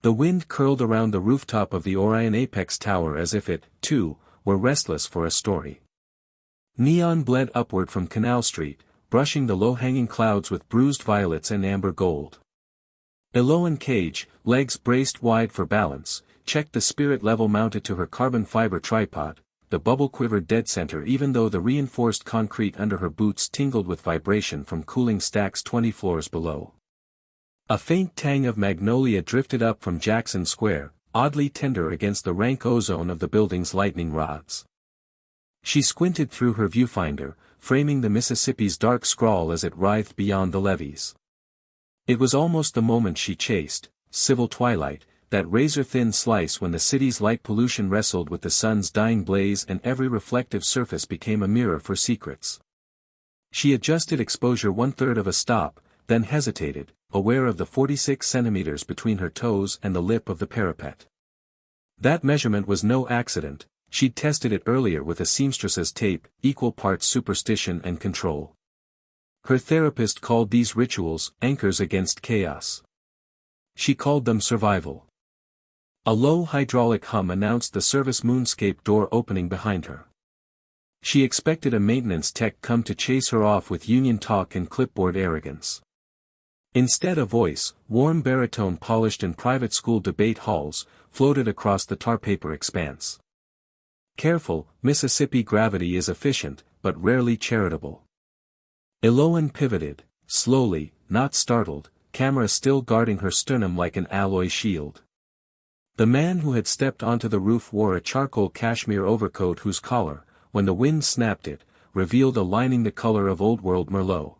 The wind curled around the rooftop of the Orion Apex Tower as if it, too, were restless for a story. Neon bled upward from Canal Street, brushing the low-hanging clouds with bruised violets and amber gold. Eloan Cage, legs braced wide for balance, checked the spirit level mounted to her carbon fiber tripod. The bubble quivered dead center even though the reinforced concrete under her boots tingled with vibration from cooling stacks 20 floors below. A faint tang of magnolia drifted up from Jackson Square, oddly tender against the rank ozone of the building's lightning rods. She squinted through her viewfinder, framing the Mississippi's dark scrawl as it writhed beyond the levees. It was almost the moment she chased, civil twilight, that razor-thin slice when the city's light pollution wrestled with the sun's dying blaze and every reflective surface became a mirror for secrets. She adjusted exposure 1/3 of a stop, then hesitated, aware of the 46 centimeters between her toes and the lip of the parapet. That measurement was no accident, she'd tested it earlier with a seamstress's tape, equal parts superstition and control. Her therapist called these rituals anchors against chaos. She called them survival. A low hydraulic hum announced the service moonscape door opening behind her. She expected a maintenance tech come to chase her off with union talk and clipboard arrogance. Instead a voice, warm baritone polished in private school debate halls, floated across the tar paper expanse. Careful, Mississippi gravity is efficient, but rarely charitable. Eloan pivoted, slowly, not startled, camera still guarding her sternum like an alloy shield. The man who had stepped onto the roof wore a charcoal cashmere overcoat whose collar, when the wind snapped it, revealed a lining the color of old-world Merlot.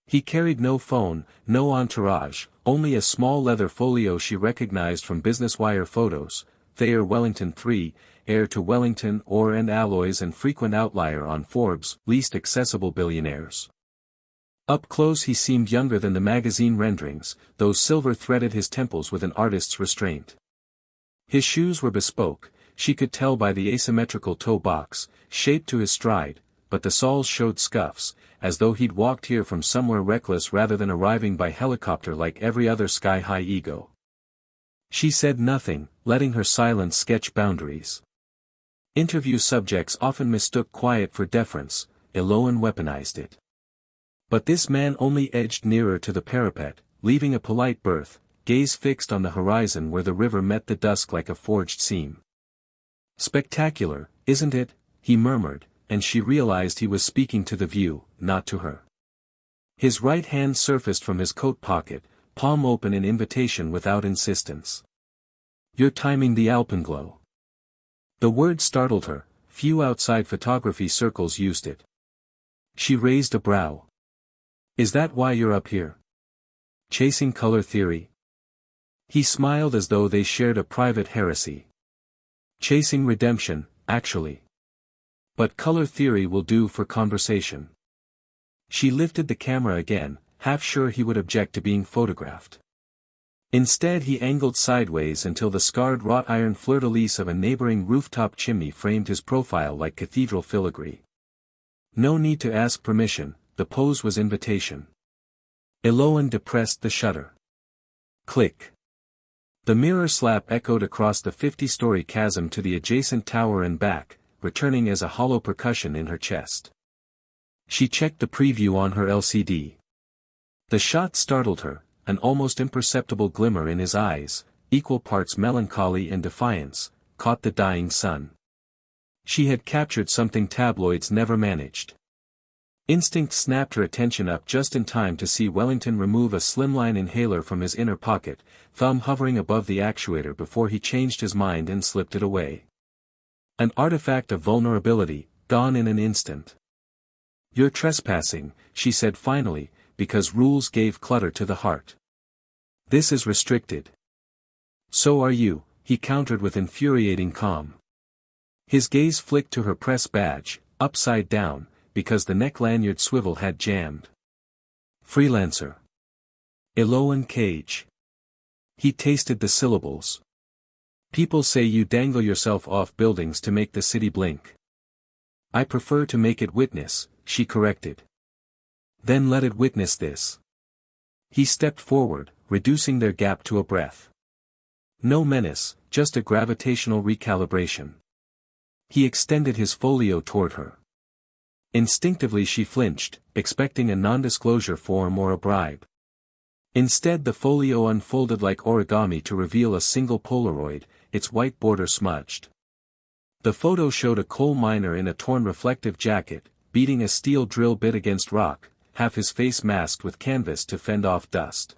He carried no phone, no entourage, only a small leather folio she recognized from Business Wire photos, Thayer Wellington III, heir to Wellington ore and alloys and frequent outlier on Forbes' least accessible billionaires. Up close he seemed younger than the magazine renderings, those silver threaded his temples with an artist's restraint. His shoes were bespoke, she could tell by the asymmetrical toe box, shaped to his stride, but the soles showed scuffs, as though he'd walked here from somewhere reckless rather than arriving by helicopter like every other sky-high ego. She said nothing, letting her silence sketch boundaries. Interview subjects often mistook quiet for deference, Eloan weaponized it. But this man only edged nearer to the parapet, leaving a polite berth, gaze fixed on the horizon where the river met the dusk like a forged seam. "Spectacular, isn't it?" he murmured, and she realized he was speaking to the view, not to her. His right hand surfaced from his coat pocket, palm open in invitation without insistence. "You're timing the alpenglow." The word startled her, few outside photography circles used it. She raised a brow. "Is that why you're up here? Chasing color theory?" He smiled as though they shared a private heresy. "Chasing redemption, actually. But color theory will do for conversation." She lifted the camera again, half sure he would object to being photographed. Instead he angled sideways until the scarred wrought iron fleur-de-lis of a neighboring rooftop chimney framed his profile like cathedral filigree. No need to ask permission, the pose was invitation. Eloan depressed the shutter. Click. The mirror slap echoed across the 50-story chasm to the adjacent tower and back, returning as a hollow percussion in her chest. She checked the preview on her LCD. The shot startled her, an almost imperceptible glimmer in his eyes, equal parts melancholy and defiance, caught the dying sun. She had captured something tabloids never managed. Instinct snapped her attention up just in time to see Wellington remove a slimline inhaler from his inner pocket, thumb hovering above the actuator before he changed his mind and slipped it away. An artifact of vulnerability, gone in an instant. "You're trespassing," she said finally, because rules gave clutter to the heart. "This is restricted." "So are you," he countered with infuriating calm. His gaze flicked to her press badge, upside down, because the neck lanyard swivel had jammed. "Freelancer. Eloan Cage." He tasted the syllables. "People say you dangle yourself off buildings to make the city blink." "I prefer to make it witness," she corrected. "Then let it witness this." He stepped forward, reducing their gap to a breath. No menace, just a gravitational recalibration. He extended his folio toward her. Instinctively she flinched, expecting a non-disclosure form or a bribe. Instead the folio unfolded like origami to reveal a single Polaroid, its white border smudged. The photo showed a coal miner in a torn reflective jacket, beating a steel drill bit against rock, half his face masked with canvas to fend off dust.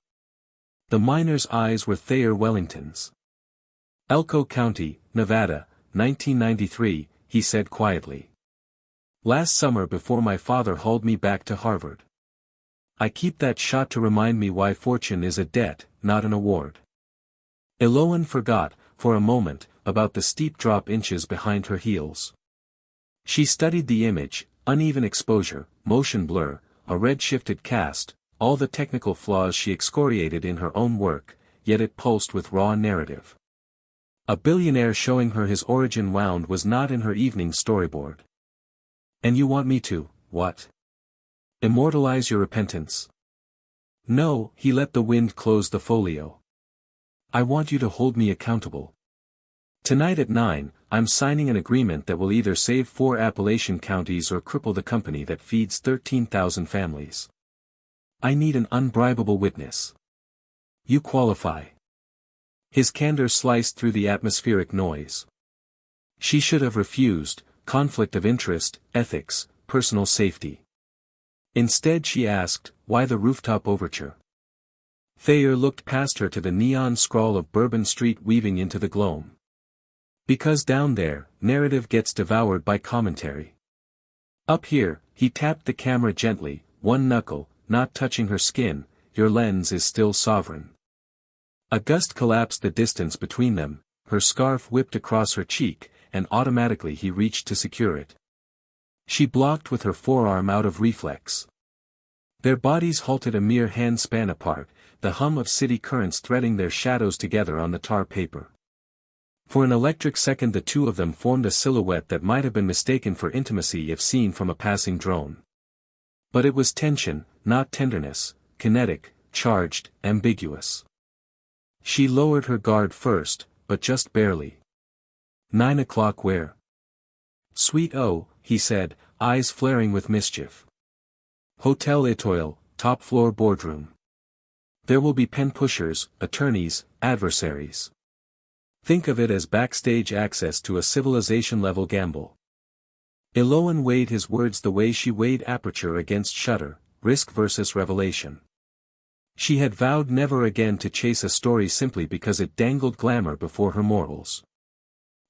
The miner's eyes were Thayer Wellington's. Elko County, Nevada, 1993, he said quietly. Last summer before my father hauled me back to Harvard. I keep that shot to remind me why fortune is a debt, not an award. Eloane forgot, for a moment, about the steep drop inches behind her heels. She studied the image, uneven exposure, motion blur, a red-shifted cast, all the technical flaws she excoriated in her own work, yet it pulsed with raw narrative. A billionaire showing her his origin wound was not in her evening storyboard. And you want me to, what? Immortalize your repentance? No, he let the wind close the folio. I want you to hold me accountable. Tonight at 9, I'm signing an agreement that will either save 4 Appalachian counties or cripple the company that feeds 13,000 families. I need an unbribable witness. You qualify. His candor sliced through the atmospheric noise. She should have refused, conflict of interest, ethics, personal safety. Instead she asked, why the rooftop overture? Thayer looked past her to the neon scrawl of Bourbon Street weaving into the gloam. Because down there, narrative gets devoured by commentary. Up here, he tapped the camera gently, one knuckle, not touching her skin, your lens is still sovereign. A gust collapsed the distance between them, her scarf whipped across her cheek, and automatically he reached to secure it. She blocked with her forearm out of reflex. Their bodies halted a mere hand span apart, the hum of city currents threading their shadows together on the tar paper. For an electric second the two of them formed a silhouette that might have been mistaken for intimacy if seen from a passing drone. But it was tension, not tenderness, kinetic, charged, ambiguous. She lowered her guard first, but just barely. 9 o'clock where? Suite O, he said, eyes flaring with mischief. Hotel Etoile, top floor boardroom. There will be pen pushers, attorneys, adversaries. Think of it as backstage access to a civilization-level gamble. Eloane weighed his words the way she weighed aperture against shutter, risk versus revelation. She had vowed never again to chase a story simply because it dangled glamour before her morals.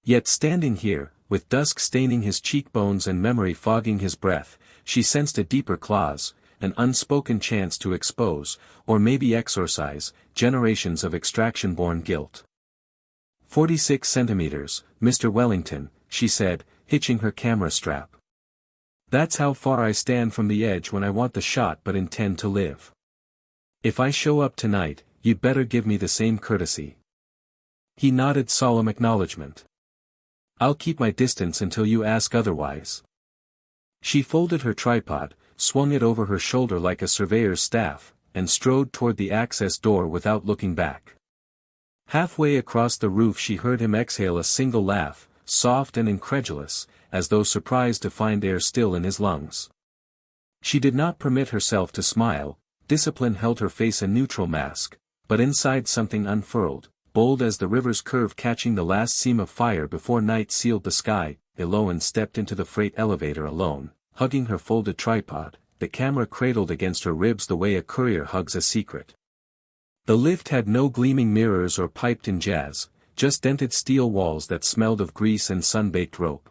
Yet standing here, with dusk staining his cheekbones and memory fogging his breath, she sensed a deeper clause, an unspoken chance to expose, or maybe exorcise, generations of extraction-born guilt. 46 centimeters, Mr. Wellington, she said, hitching her camera strap. That's how far I stand from the edge when I want the shot but intend to live. If I show up tonight, you'd better give me the same courtesy. He nodded solemn acknowledgement. I'll keep my distance until you ask otherwise. She folded her tripod, swung it over her shoulder like a surveyor's staff, and strode toward the access door without looking back. Halfway across the roof she heard him exhale a single laugh, soft and incredulous, as though surprised to find air still in his lungs. She did not permit herself to smile, discipline held her face a neutral mask, but inside something unfurled, bold as the river's curve catching the last seam of fire before night sealed the sky. Eloane stepped into the freight elevator alone, hugging her folded tripod, the camera cradled against her ribs the way a courier hugs a secret. The lift had no gleaming mirrors or piped-in jazz, just dented steel walls that smelled of grease and sun-baked rope.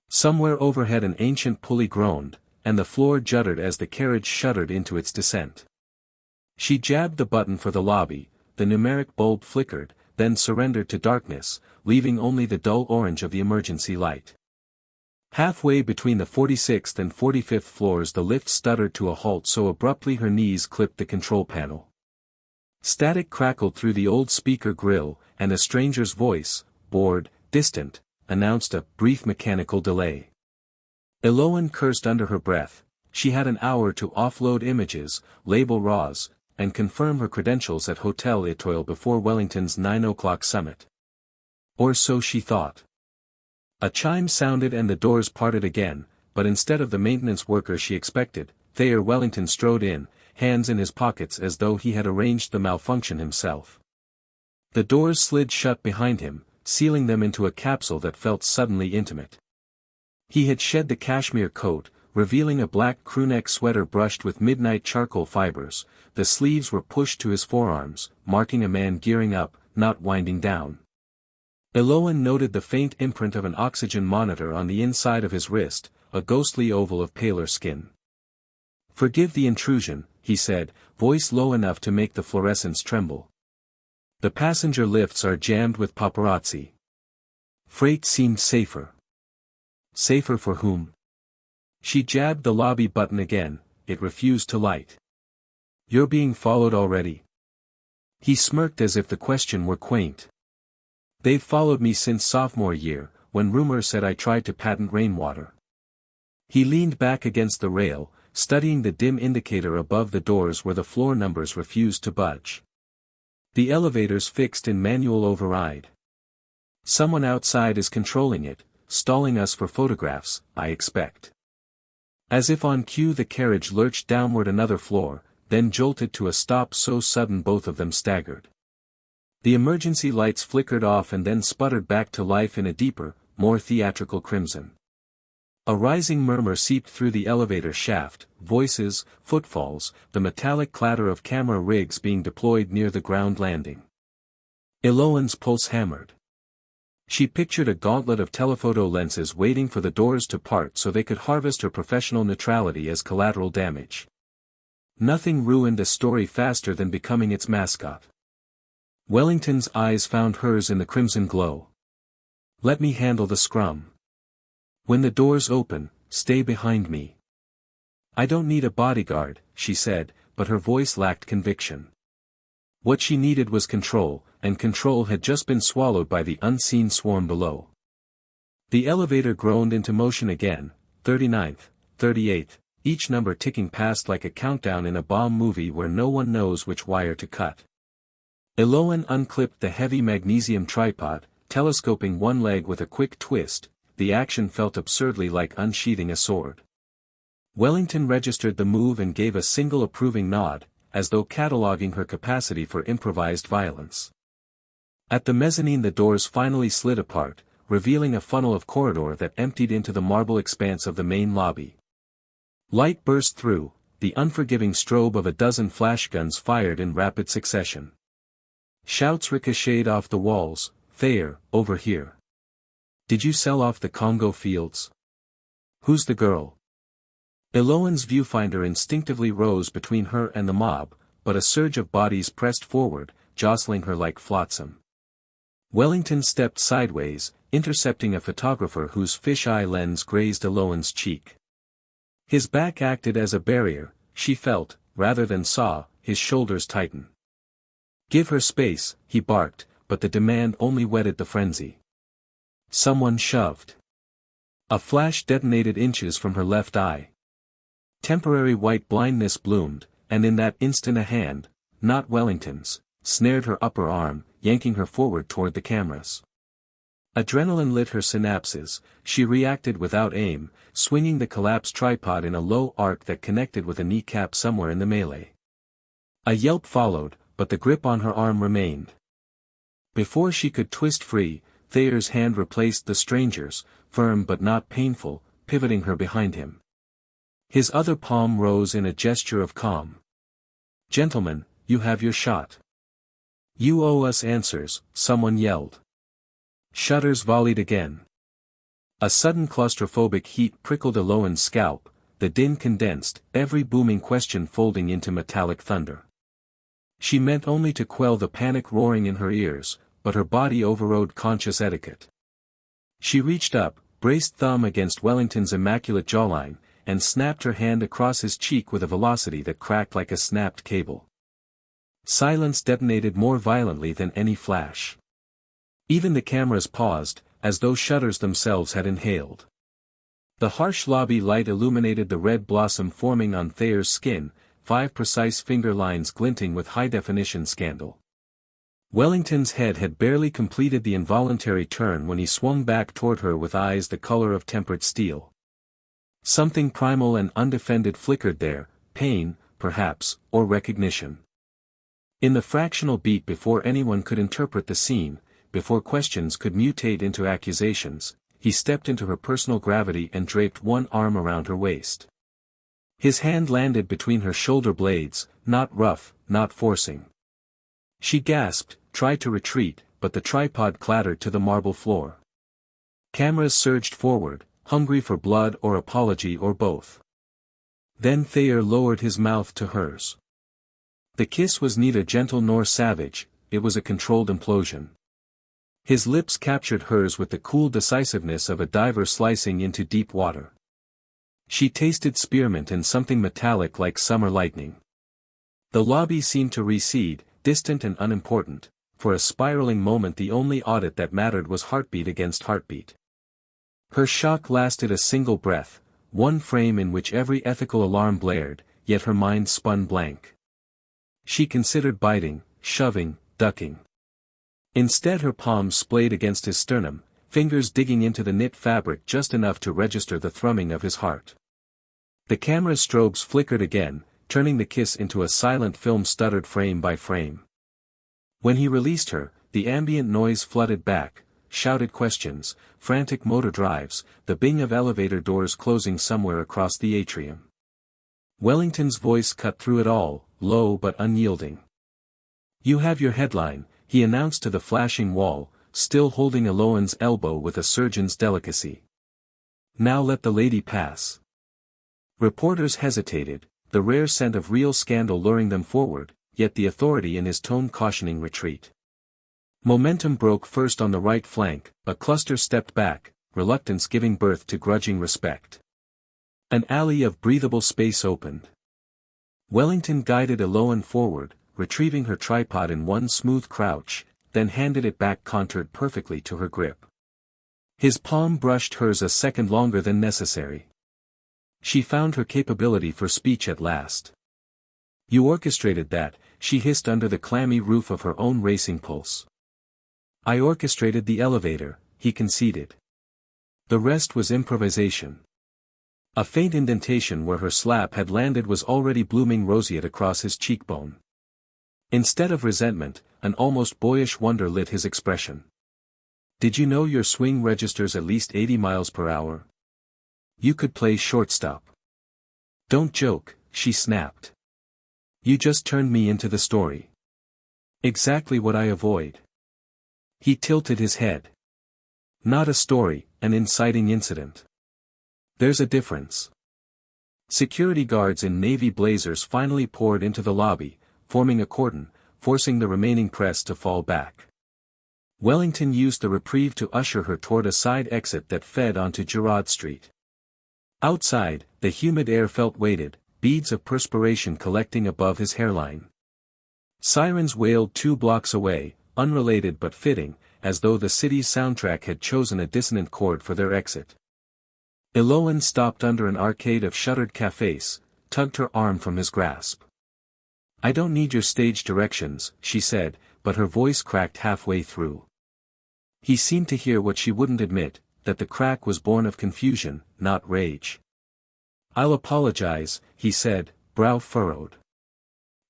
Somewhere overhead an ancient pulley groaned, and the floor juddered as the carriage shuddered into its descent. She jabbed the button for the lobby, the numeric bulb flickered, then surrendered to darkness, leaving only the dull orange of the emergency light. Halfway between the 46th and 45th floors the lift stuttered to a halt so abruptly her knees clipped the control panel. Static crackled through the old speaker grill, and a stranger's voice, bored, distant, announced a brief mechanical delay. Eloane cursed under her breath. She had an hour to offload images, label RAWs, and confirm her credentials at Hotel Etoile before Wellington's 9 o'clock summit. Or so she thought. A chime sounded and the doors parted again, but instead of the maintenance worker she expected, Thayer Wellington strode in, hands in his pockets as though he had arranged the malfunction himself. The doors slid shut behind him, sealing them into a capsule that felt suddenly intimate. He had shed the cashmere coat, revealing a black crewneck sweater brushed with midnight charcoal fibers. The sleeves were pushed to his forearms, marking a man gearing up, not winding down. Eloan noted the faint imprint of an oxygen monitor on the inside of his wrist, a ghostly oval of paler skin. "Forgive the intrusion," he said, voice low enough to make the fluorescents tremble. "The passenger lifts are jammed with paparazzi. Freight seemed safer." Safer for whom? She jabbed the lobby button again, it refused to light. "You're being followed already?" He smirked as if the question were quaint. "They've followed me since sophomore year, when rumors said I tried to patent rainwater." He leaned back against the rail, studying the dim indicator above the doors where the floor numbers refused to budge. The elevator's fixed in manual override. "Someone outside is controlling it, stalling us for photographs, I expect." As if on cue the carriage lurched downward another floor, then jolted to a stop so sudden both of them staggered. The emergency lights flickered off and then sputtered back to life in a deeper, more theatrical crimson. A rising murmur seeped through the elevator shaft, voices, footfalls, the metallic clatter of camera rigs being deployed near the ground landing. Eloan's pulse hammered. She pictured a gauntlet of telephoto lenses waiting for the doors to part so they could harvest her professional neutrality as collateral damage. Nothing ruined a story faster than becoming its mascot. Wellington's eyes found hers in the crimson glow. "Let me handle the scrum. When the doors open, stay behind me." "I don't need a bodyguard," she said, but her voice lacked conviction. What she needed was control, and control had just been swallowed by the unseen swarm below. The elevator groaned into motion again, 39th, 38th, each number ticking past like a countdown in a bomb movie where no one knows which wire to cut. Eloan unclipped the heavy magnesium tripod, telescoping one leg with a quick twist. The action felt absurdly like unsheathing a sword. Wellington registered the move and gave a single approving nod, as though cataloguing her capacity for improvised violence. At the mezzanine the doors finally slid apart, revealing a funnel of corridor that emptied into the marble expanse of the main lobby. Light burst through, the unforgiving strobe of a dozen flash guns fired in rapid succession. Shouts ricocheted off the walls, "Thayer, over here. Did you sell off the Congo fields? Who's the girl?" Eloan's viewfinder instinctively rose between her and the mob, but a surge of bodies pressed forward, jostling her like flotsam. Wellington stepped sideways, intercepting a photographer whose fisheye lens grazed Eloan's cheek. His back acted as a barrier, she felt, rather than saw, his shoulders tighten. "Give her space," he barked, but the demand only whetted the frenzy. Someone shoved. A flash detonated inches from her left eye. Temporary white blindness bloomed, and in that instant a hand, not Wellington's, snared her upper arm, yanking her forward toward the cameras. Adrenaline lit her synapses, she reacted without aim, swinging the collapsed tripod in a low arc that connected with a kneecap somewhere in the melee. A yelp followed, but the grip on her arm remained. Before she could twist free, Thayer's hand replaced the stranger's, firm but not painful, pivoting her behind him. His other palm rose in a gesture of calm. "Gentlemen, you have your shot. You owe us answers," someone yelled. Shutters volleyed again. A sudden claustrophobic heat prickled Eloan's scalp, the din condensed, every booming question folding into metallic thunder. She meant only to quell the panic roaring in her ears, but her body overrode conscious etiquette. She reached up, braced thumb against Wellington's immaculate jawline, and snapped her hand across his cheek with a velocity that cracked like a snapped cable. Silence detonated more violently than any flash. Even the cameras paused, as though shutters themselves had inhaled. The harsh lobby light illuminated the red blossom forming on Thayer's skin, 5 precise finger lines glinting with high-definition scandal. Wellington's head had barely completed the involuntary turn when he swung back toward her with eyes the color of tempered steel. Something primal and undefended flickered there, pain, perhaps, or recognition. In the fractional beat before anyone could interpret the scene, before questions could mutate into accusations, he stepped into her personal gravity and draped one arm around her waist. His hand landed between her shoulder blades, not rough, not forcing. She gasped, tried to retreat, but the tripod clattered to the marble floor. Cameras surged forward, hungry for blood or apology or both. Then Thayer lowered his mouth to hers. The kiss was neither gentle nor savage, it was a controlled implosion. His lips captured hers with the cool decisiveness of a diver slicing into deep water. She tasted spearmint and something metallic like summer lightning. The lobby seemed to recede, distant and unimportant. For a spiraling moment the only audit that mattered was heartbeat against heartbeat. Her shock lasted a single breath, one frame in which every ethical alarm blared, yet her mind spun blank. She considered biting, shoving, ducking. Instead her palms splayed against his sternum, fingers digging into the knit fabric just enough to register the thrumming of his heart. The camera's strobes flickered again, turning the kiss into a silent film stuttered frame by frame. When he released her, the ambient noise flooded back, shouted questions, frantic motor drives, the bing of elevator doors closing somewhere across the atrium. Wellington's voice cut through it all, low but unyielding. "You have your headline," he announced to the flashing wall, still holding Eloan's elbow with a surgeon's delicacy. "Now let the lady pass." Reporters hesitated, the rare scent of real scandal luring them forward, yet the authority in his tone cautioning retreat. Momentum broke first on the right flank, a cluster stepped back, reluctance giving birth to grudging respect. An alley of breathable space opened. Wellington guided Eloan forward, retrieving her tripod in one smooth crouch, then handed it back contoured perfectly to her grip. His palm brushed hers a second longer than necessary. She found her capability for speech at last. "You orchestrated that," she hissed under the clammy roof of her own racing pulse. "I orchestrated the elevator," he conceded. The rest was improvisation. A faint indentation where her slap had landed was already blooming roseate across his cheekbone. Instead of resentment, an almost boyish wonder lit his expression. "Did you know your swing registers at least 80 miles per hour? You could play shortstop." "Don't joke," she snapped. "You just turned me into the story. Exactly what I avoid." He tilted his head. "Not a story, an inciting incident. There's a difference." Security guards in navy blazers finally poured into the lobby, forming a cordon, forcing the remaining press to fall back. Wellington used the reprieve to usher her toward a side exit that fed onto Girard Street. Outside, the humid air felt weighted, beads of perspiration collecting above his hairline. Sirens wailed 2 blocks away, unrelated but fitting, as though the city's soundtrack had chosen a dissonant chord for their exit. Eloan stopped under an arcade of shuttered cafes, tugged her arm from his grasp. "I don't need your stage directions," she said, but her voice cracked halfway through. He seemed to hear what she wouldn't admit, that the crack was born of confusion, not rage. "I'll apologize," he said, brow furrowed.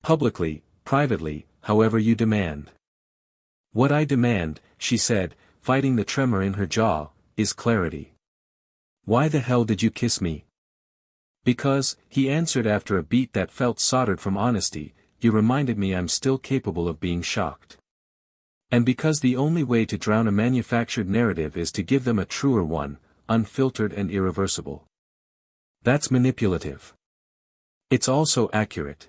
"Publicly, privately, however you demand." "What I demand," she said, fighting the tremor in her jaw, "is clarity. Why the hell did you kiss me?" "Because," he answered after a beat that felt soldered from honesty, "you reminded me I'm still capable of being shocked. And because the only way to drown a manufactured narrative is to give them a truer one, unfiltered and irreversible. That's manipulative. It's also accurate."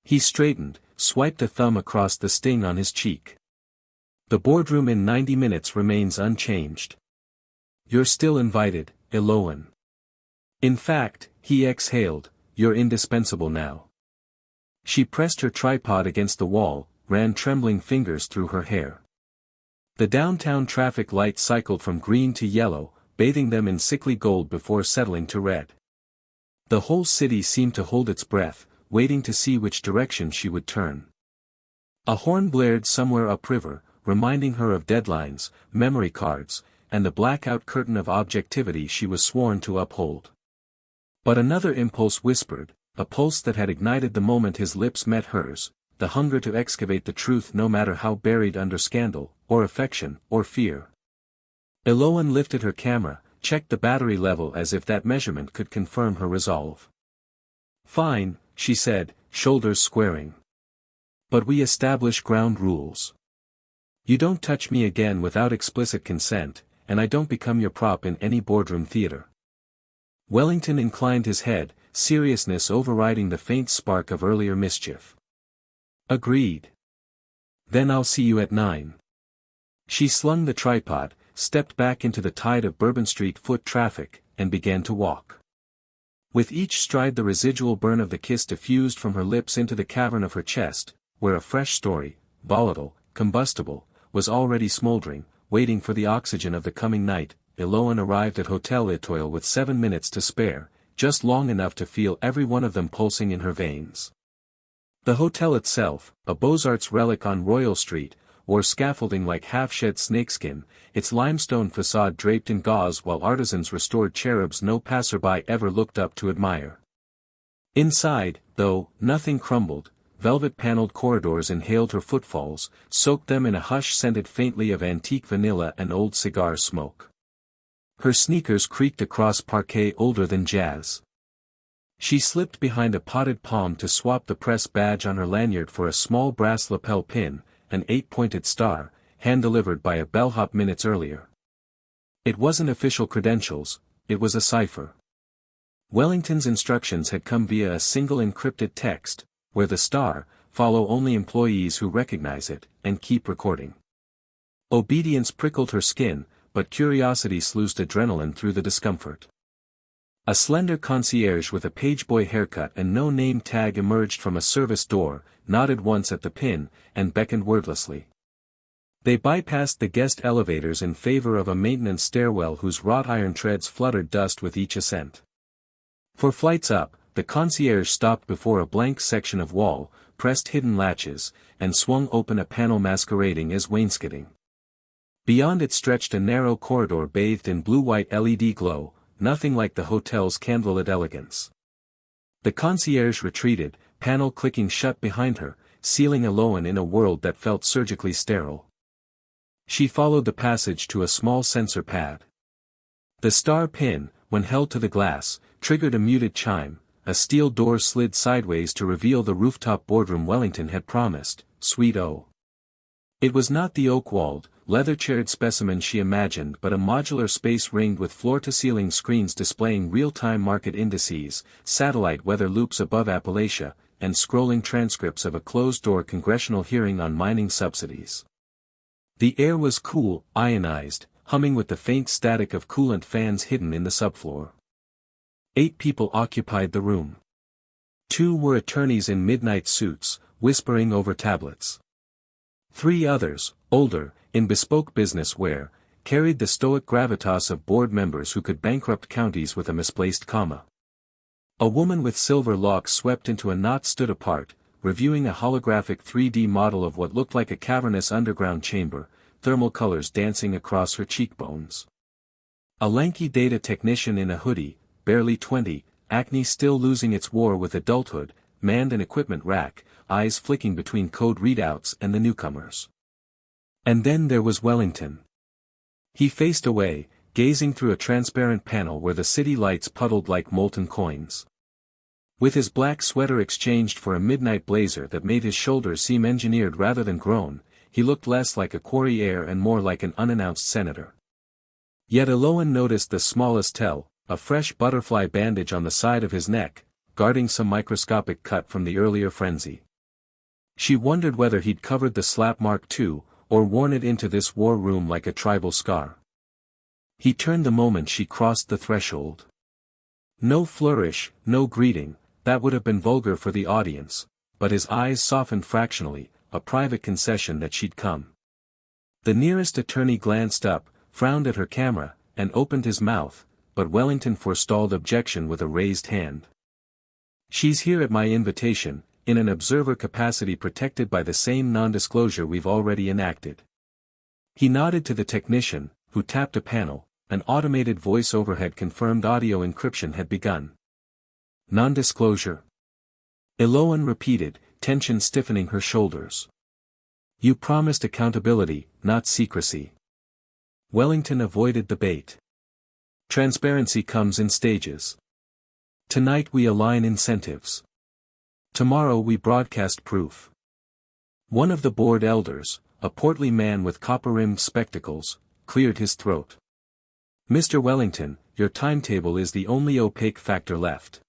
He straightened, swiped a thumb across the sting on his cheek. "The boardroom in 90 minutes remains unchanged. You're still invited, Eloan. In fact," he exhaled, "you're indispensable now." She pressed her tripod against the wall, ran trembling fingers through her hair. The downtown traffic light cycled from green to yellow, bathing them in sickly gold before settling to red. The whole city seemed to hold its breath, waiting to see which direction she would turn. A horn blared somewhere upriver, reminding her of deadlines, memory cards, and the blackout curtain of objectivity she was sworn to uphold. But another impulse whispered, a pulse that had ignited the moment his lips met hers, the hunger to excavate the truth no matter how buried under scandal, or affection, or fear. Eloane lifted her camera, checked the battery level as if that measurement could confirm her resolve. "Fine," she said, shoulders squaring. "But we establish ground rules. You don't touch me again without explicit consent, and I don't become your prop in any boardroom theater." Wellington inclined his head, seriousness overriding the faint spark of earlier mischief. "Agreed. Then I'll see you at 9. She slung the tripod, stepped back into the tide of Bourbon Street foot traffic, and began to walk. With each stride the residual burn of the kiss diffused from her lips into the cavern of her chest, where a fresh story, volatile, combustible, was already smoldering, waiting for the oxygen of the coming night. Eloane arrived at Hotel Etoile with 7 minutes to spare, just long enough to feel every one of them pulsing in her veins. The hotel itself, a Beaux-Arts relic on Royal Street, wore scaffolding like half-shed snakeskin, its limestone facade draped in gauze while artisans restored cherubs no passerby ever looked up to admire. Inside, though, nothing crumbled. Velvet-paneled corridors inhaled her footfalls, soaked them in a hush scented faintly of antique vanilla and old cigar smoke. Her sneakers creaked across parquet older than jazz. She slipped behind a potted palm to swap the press badge on her lanyard for a small brass lapel pin, an 8-pointed star, hand-delivered by a bellhop minutes earlier. It wasn't official credentials, it was a cipher. Wellington's instructions had come via a single encrypted text, where the star, follow only employees who recognize it, and keep recording. Obedience prickled her skin, but curiosity sluiced adrenaline through the discomfort. A slender concierge with a pageboy haircut and no name tag emerged from a service door, nodded once at the pin, and beckoned wordlessly. They bypassed the guest elevators in favor of a maintenance stairwell whose wrought iron treads fluttered dust with each ascent. For flights up, the concierge stopped before a blank section of wall, pressed hidden latches, and swung open a panel masquerading as wainscoting. Beyond it stretched a narrow corridor bathed in blue-white LED glow, nothing like the hotel's candlelit elegance. The concierge retreated, panel clicking shut behind her, sealing Eloane in a world that felt surgically sterile. She followed the passage to a small sensor pad. The star pin, when held to the glass, triggered a muted chime. A steel door slid sideways to reveal the rooftop boardroom Wellington had promised, Suite O. It was not the oak-walled, leather-chaired specimen she imagined but a modular space ringed with floor-to-ceiling screens displaying real-time market indices, satellite weather loops above Appalachia, and scrolling transcripts of a closed-door congressional hearing on mining subsidies. The air was cool, ionized, humming with the faint static of coolant fans hidden in the subfloor. 8 people occupied the room. 2 were attorneys in midnight suits, whispering over tablets. 3 others, older, in bespoke business wear, carried the stoic gravitas of board members who could bankrupt counties with a misplaced comma. A woman with silver locks swept into a knot stood apart, reviewing a holographic 3D model of what looked like a cavernous underground chamber, thermal colors dancing across her cheekbones. A lanky data technician in a hoodie, barely 20, acne still losing its war with adulthood, manned an equipment rack, eyes flicking between code readouts and the newcomers. And then there was Wellington. He faced away, gazing through a transparent panel where the city lights puddled like molten coins. With his black sweater exchanged for a midnight blazer that made his shoulders seem engineered rather than grown, he looked less like a quarry heir and more like an unannounced senator. Yet Eloane noticed the smallest tell, a fresh butterfly bandage on the side of his neck, guarding some microscopic cut from the earlier frenzy. She wondered whether he'd covered the slap mark too, or worn it into this war room like a tribal scar. He turned the moment she crossed the threshold. No flourish, no greeting, that would have been vulgar for the audience, but his eyes softened fractionally, a private concession that she'd come. The nearest attorney glanced up, frowned at her camera, and opened his mouth, but Wellington forestalled objection with a raised hand. She's here at my invitation, in an observer capacity protected by the same non-disclosure we've already enacted. He nodded to the technician, who tapped a panel. An automated voice overhead confirmed audio encryption had begun. Non-disclosure. Eloan repeated, tension stiffening her shoulders. You promised accountability, not secrecy. Wellington avoided the bait. Transparency comes in stages. Tonight we align incentives. Tomorrow we broadcast proof. One of the board elders, a portly man with copper-rimmed spectacles, cleared his throat. Mr. Wellington, your timetable is the only opaque factor left.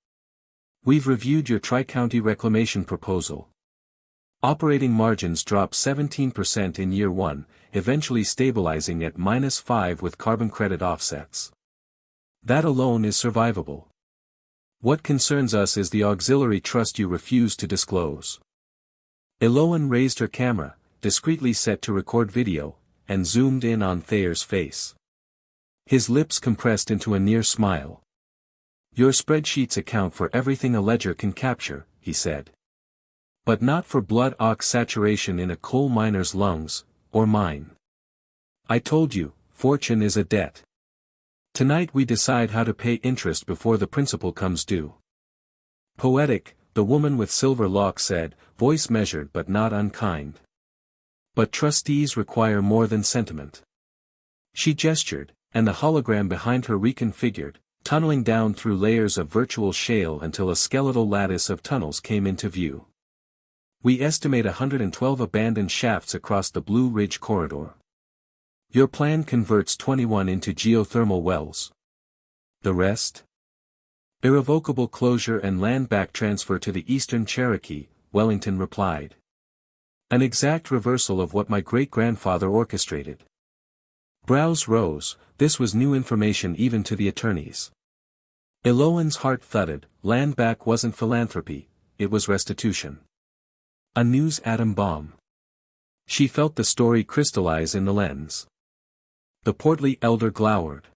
We've reviewed your tri-county reclamation proposal. Operating margins drop 17% in year 1, eventually stabilizing at -5 with carbon credit offsets. That alone is survivable. What concerns us is the auxiliary trust you refuse to disclose. Eloan raised her camera, discreetly set to record video, and zoomed in on Thayer's face. His lips compressed into a near smile. Your spreadsheets account for everything a ledger can capture, he said. But not for blood ox saturation in a coal miner's lungs, or mine. I told you, fortune is a debt. Tonight we decide how to pay interest before the principal comes due. Poetic, the woman with silver locks said, voice measured but not unkind. But trustees require more than sentiment. She gestured, and the hologram behind her reconfigured, tunneling down through layers of virtual shale until a skeletal lattice of tunnels came into view. We estimate 112 abandoned shafts across the Blue Ridge corridor. Your plan converts 21 into geothermal wells. The rest? Irrevocable closure and land back transfer to the Eastern Cherokee, Wellington replied. An exact reversal of what my great-grandfather orchestrated. Brows rose, this was new information even to the attorneys. Eloan's heart thudded, land back wasn't philanthropy, it was restitution. A news atom bomb. She felt the story crystallize in the lens. The portly elder glowered.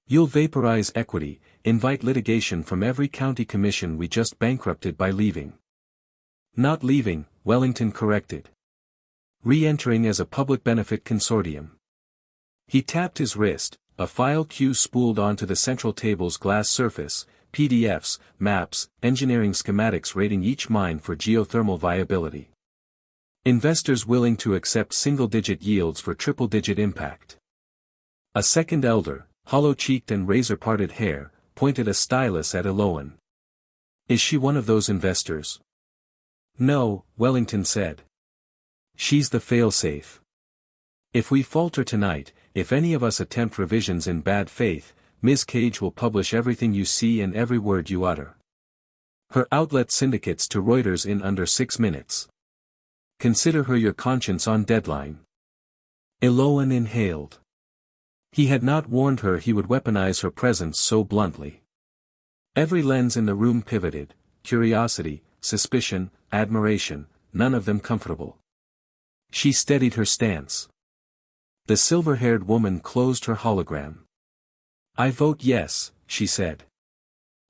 You'll vaporize equity, invite litigation from every county commission we just bankrupted by leaving. Not leaving, Wellington corrected. Re-entering as a public benefit consortium. He tapped his wrist, a file queue spooled onto the central table's glass surface, PDFs, maps, engineering schematics rating each mine for geothermal viability. Investors willing to accept single-digit yields for triple-digit impact. A second elder, hollow-cheeked and razor-parted hair, pointed a stylus at Eloan. Is she one of those investors? No, Wellington said. She's the fail-safe. If we falter tonight, if any of us attempt revisions in bad faith, Ms. Cage will publish everything you see and every word you utter. Her outlet syndicates to Reuters in under 6 minutes. Consider her your conscience on deadline. Eloan inhaled. He had not warned her he would weaponize her presence so bluntly. Every lens in the room pivoted, curiosity, suspicion, admiration, none of them comfortable. She steadied her stance. The silver-haired woman closed her hologram. I vote yes, she said.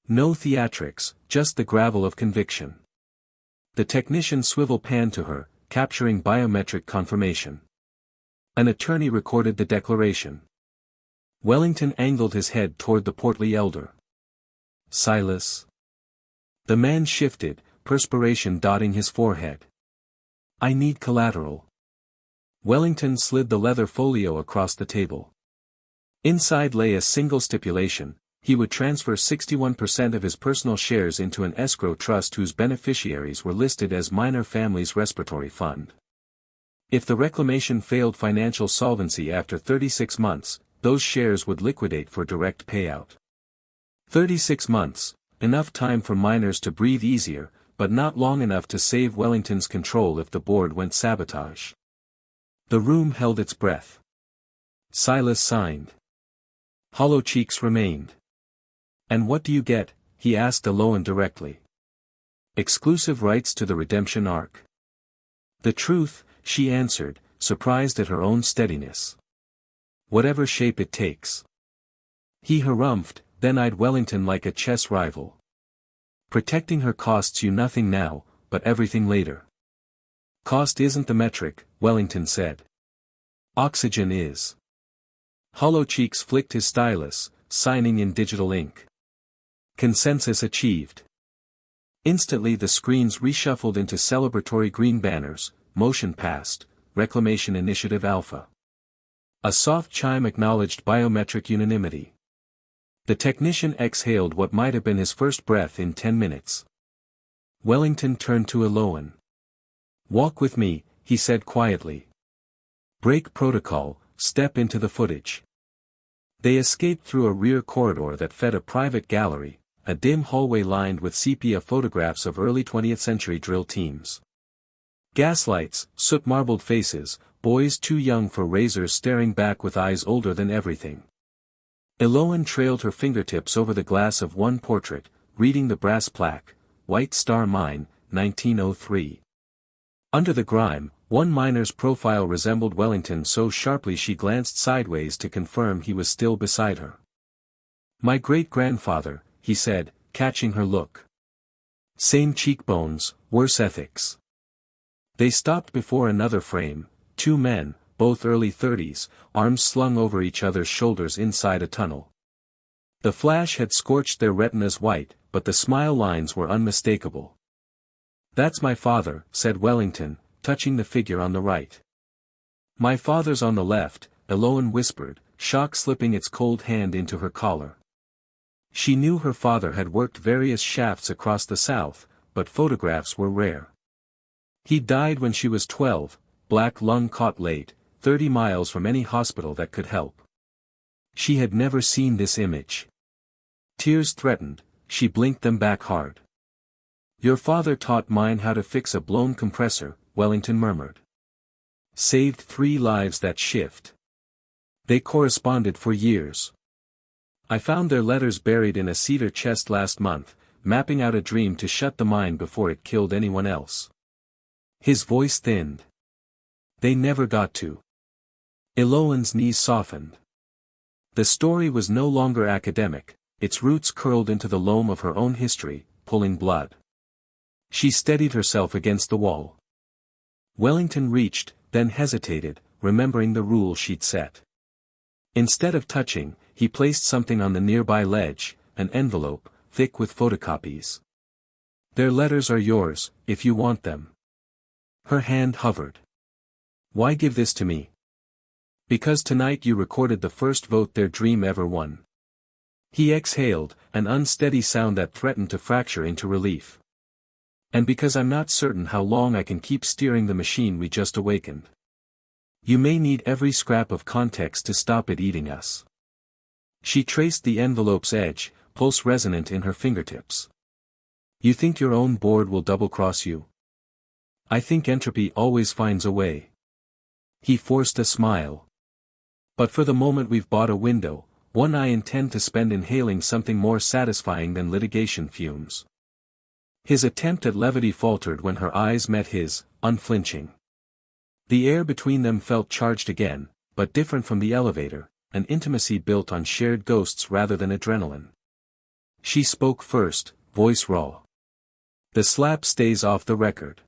No theatrics, just the gravel of conviction. The technician swivel-panned to her, capturing biometric confirmation. An attorney recorded the declaration. Wellington angled his head toward the portly elder. Silas. The man shifted, perspiration dotting his forehead. I need collateral. Wellington slid the leather folio across the table. Inside lay a single stipulation: he would transfer 61% of his personal shares into an escrow trust whose beneficiaries were listed as Minor Families Respiratory Fund. If the reclamation failed financial solvency after 36 months, those shares would liquidate for direct payout. 36 months, enough time for miners to breathe easier, but not long enough to save Wellington's control if the board went sabotage. The room held its breath. Silas signed. Hollow cheeks remained. And what do you get? He asked Eloan directly. Exclusive rights to the redemption arc. The truth, she answered, surprised at her own steadiness. Whatever shape it takes. He harumphed, then eyed Wellington like a chess rival. Protecting her costs you nothing now, but everything later. Cost isn't the metric, Wellington said. Oxygen is. Hollow Cheeks flicked his stylus, signing in digital ink. Consensus achieved. Instantly the screens reshuffled into celebratory green banners, motion passed, reclamation initiative alpha. A soft chime acknowledged biometric unanimity. The technician exhaled what might have been his first breath in 10 minutes. Wellington turned to Eloan. Walk with me, he said quietly. Break protocol, step into the footage. They escaped through a rear corridor that fed a private gallery, a dim hallway lined with sepia photographs of early 20th century drill teams. Gaslights, soot-marbled faces, boys too young for razors staring back with eyes older than everything. Eloan trailed her fingertips over the glass of one portrait, reading the brass plaque, White Star Mine, 1903. Under the grime, one miner's profile resembled Wellington so sharply she glanced sideways to confirm he was still beside her. My great-grandfather, he said, catching her look. Same cheekbones, worse ethics. They stopped before another frame, two men, both early 30s, arms slung over each other's shoulders inside a tunnel. The flash had scorched their retinas white, but the smile lines were unmistakable. That's my father, said Wellington, touching the figure on the right. My father's on the left, Eloan whispered, shock slipping its cold hand into her collar. She knew her father had worked various shafts across the South, but photographs were rare. He died when she was 12, black lung caught late, 30 miles from any hospital that could help. She had never seen this image. Tears threatened, she blinked them back hard. Your father taught mine how to fix a blown compressor, Wellington murmured. Saved 3 lives that shift. They corresponded for years. I found their letters buried in a cedar chest last month, mapping out a dream to shut the mine before it killed anyone else. His voice thinned. They never got to. Eloan's knees softened. The story was no longer academic, its roots curled into the loam of her own history, pulling blood. She steadied herself against the wall. Wellington reached, then hesitated, remembering the rule she'd set. Instead of touching, he placed something on the nearby ledge, an envelope, thick with photocopies. Their letters are yours, if you want them. Her hand hovered. Why give this to me? Because tonight you recorded the first vote their dream ever won. He exhaled, an unsteady sound that threatened to fracture into relief. And because I'm not certain how long I can keep steering the machine we just awakened. You may need every scrap of context to stop it eating us. She traced the envelope's edge, pulse resonant in her fingertips. You think your own board will double-cross you? I think entropy always finds a way. He forced a smile. But for the moment we've bought a window, one I intend to spend inhaling something more satisfying than litigation fumes. His attempt at levity faltered when her eyes met his, unflinching. The air between them felt charged again, but different from the elevator, an intimacy built on shared ghosts rather than adrenaline. She spoke first, voice raw. The slap stays off the record.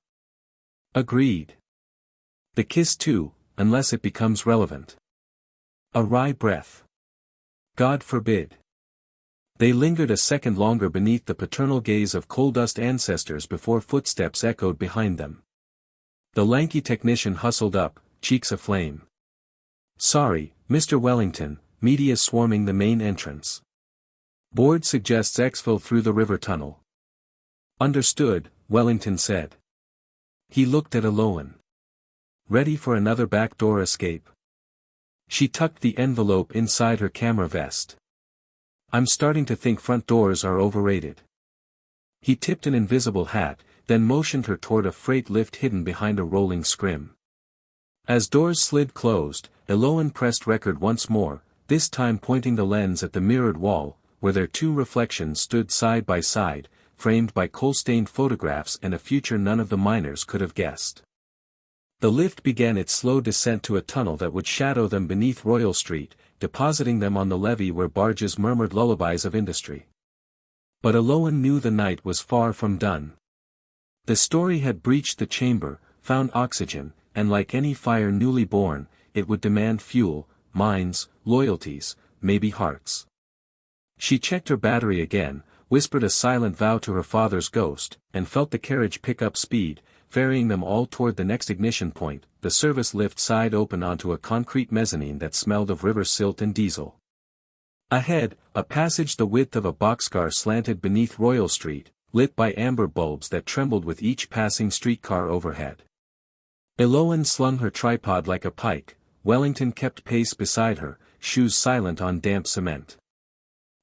Agreed. The kiss too, unless it becomes relevant. A wry breath. God forbid. They lingered a second longer beneath the paternal gaze of coal-dust ancestors before footsteps echoed behind them. The lanky technician hustled up, cheeks aflame. Sorry, Mr. Wellington, media swarming the main entrance. Board suggests exfil through the river tunnel. Understood, Wellington said. He looked at Eloan. Ready for another backdoor escape? She tucked the envelope inside her camera vest. I'm starting to think front doors are overrated. He tipped an invisible hat, then motioned her toward a freight lift hidden behind a rolling scrim. As doors slid closed, Eloan pressed record once more, this time pointing the lens at the mirrored wall, where their 2 reflections stood side by side, framed by coal-stained photographs and a future none of the miners could have guessed. The lift began its slow descent to a tunnel that would shadow them beneath Royal Street, depositing them on the levee where barges murmured lullabies of industry. But Eloan knew the night was far from done. The story had breached the chamber, found oxygen, and like any fire newly born, it would demand fuel, minds, loyalties, maybe hearts. She checked her battery again, whispered a silent vow to her father's ghost, and felt the carriage pick up speed, ferrying them all toward the next ignition point. The service lift sighed open onto a concrete mezzanine that smelled of river silt and diesel. Ahead, a passage the width of a boxcar slanted beneath Royal Street, lit by amber bulbs that trembled with each passing streetcar overhead. Eloan slung her tripod like a pike. Wellington kept pace beside her, shoes silent on damp cement.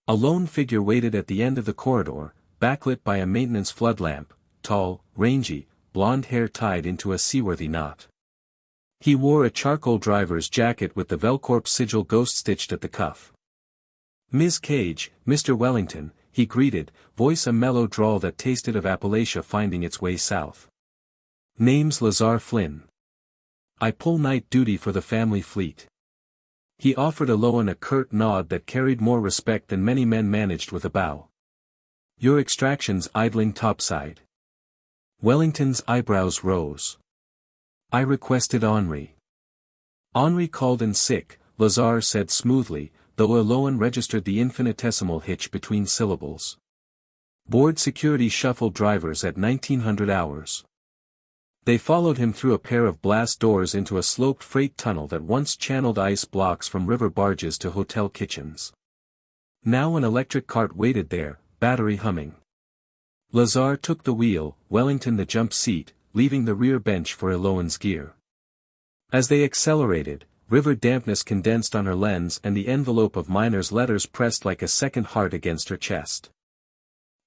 A lone figure waited at the end of the corridor, backlit by a maintenance flood lamp, tall, rangy, blonde hair tied into a seaworthy knot. He wore a charcoal driver's jacket with the Velcorp sigil ghost-stitched at the cuff. "Ms. Cage, Mr. Wellington," he greeted, voice a mellow drawl that tasted of Appalachia finding its way south. "Name's Lazar Flynn. I pull night duty for the family fleet." He offered Eloan a curt nod that carried more respect than many men managed with a bow. "Your extraction's idling topside." Wellington's eyebrows rose. "I requested Henri." "Henri called in sick," Lazar said smoothly, though Eloan registered the infinitesimal hitch between syllables. "Board security shuffled drivers at 1900 hours." They followed him through a pair of blast doors into a sloped freight tunnel that once channeled ice blocks from river barges to hotel kitchens. Now an electric cart waited there, battery humming. Lazar took the wheel, Wellington the jump seat, leaving the rear bench for Eloan's gear. As they accelerated, river dampness condensed on her lens and the envelope of Miner's letters pressed like a second heart against her chest.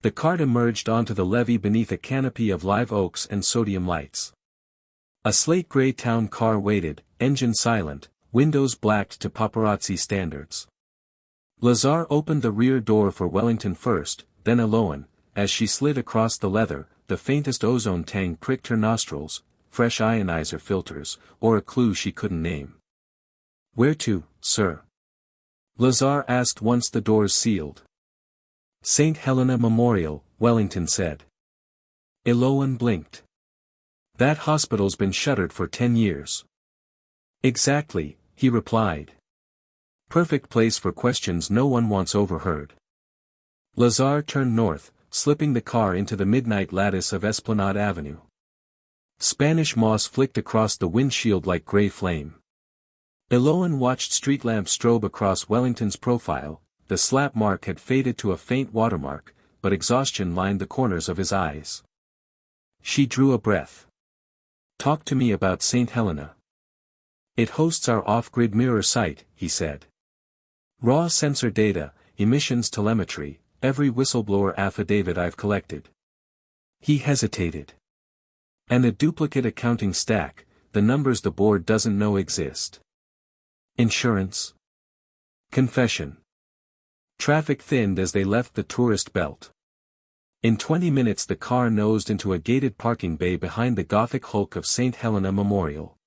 The cart emerged onto the levee beneath a canopy of live oaks and sodium lights. A slate-gray town car waited, engine silent, windows blacked to paparazzi standards. Lazar opened the rear door for Wellington first, then Eloan. As she slid across the leather, the faintest ozone tang pricked her nostrils, fresh ionizer filters, or a clue she couldn't name. "Where to, sir?" Lazar asked once the doors sealed. "St. Helena Memorial," Wellington said. Eloan blinked. "That hospital's been shuttered for 10 years. "Exactly," he replied. "Perfect place for questions no one wants overheard." Lazar turned north, slipping the car into the midnight lattice of Esplanade Avenue. Spanish moss flicked across the windshield like gray flame. Eloan watched street lamps strobe across Wellington's profile. The slap mark had faded to a faint watermark, but exhaustion lined the corners of his eyes. She drew a breath. "Talk to me about St. Helena." "It hosts our off-grid mirror site," he said. "Raw sensor data, emissions telemetry, every whistleblower affidavit I've collected." He hesitated. "And a duplicate accounting stack, the numbers the board doesn't know exist." "Insurance?" Confession. Traffic thinned as they left the tourist belt. In 20 minutes the car nosed into a gated parking bay behind the Gothic hulk of St. Helena Memorial.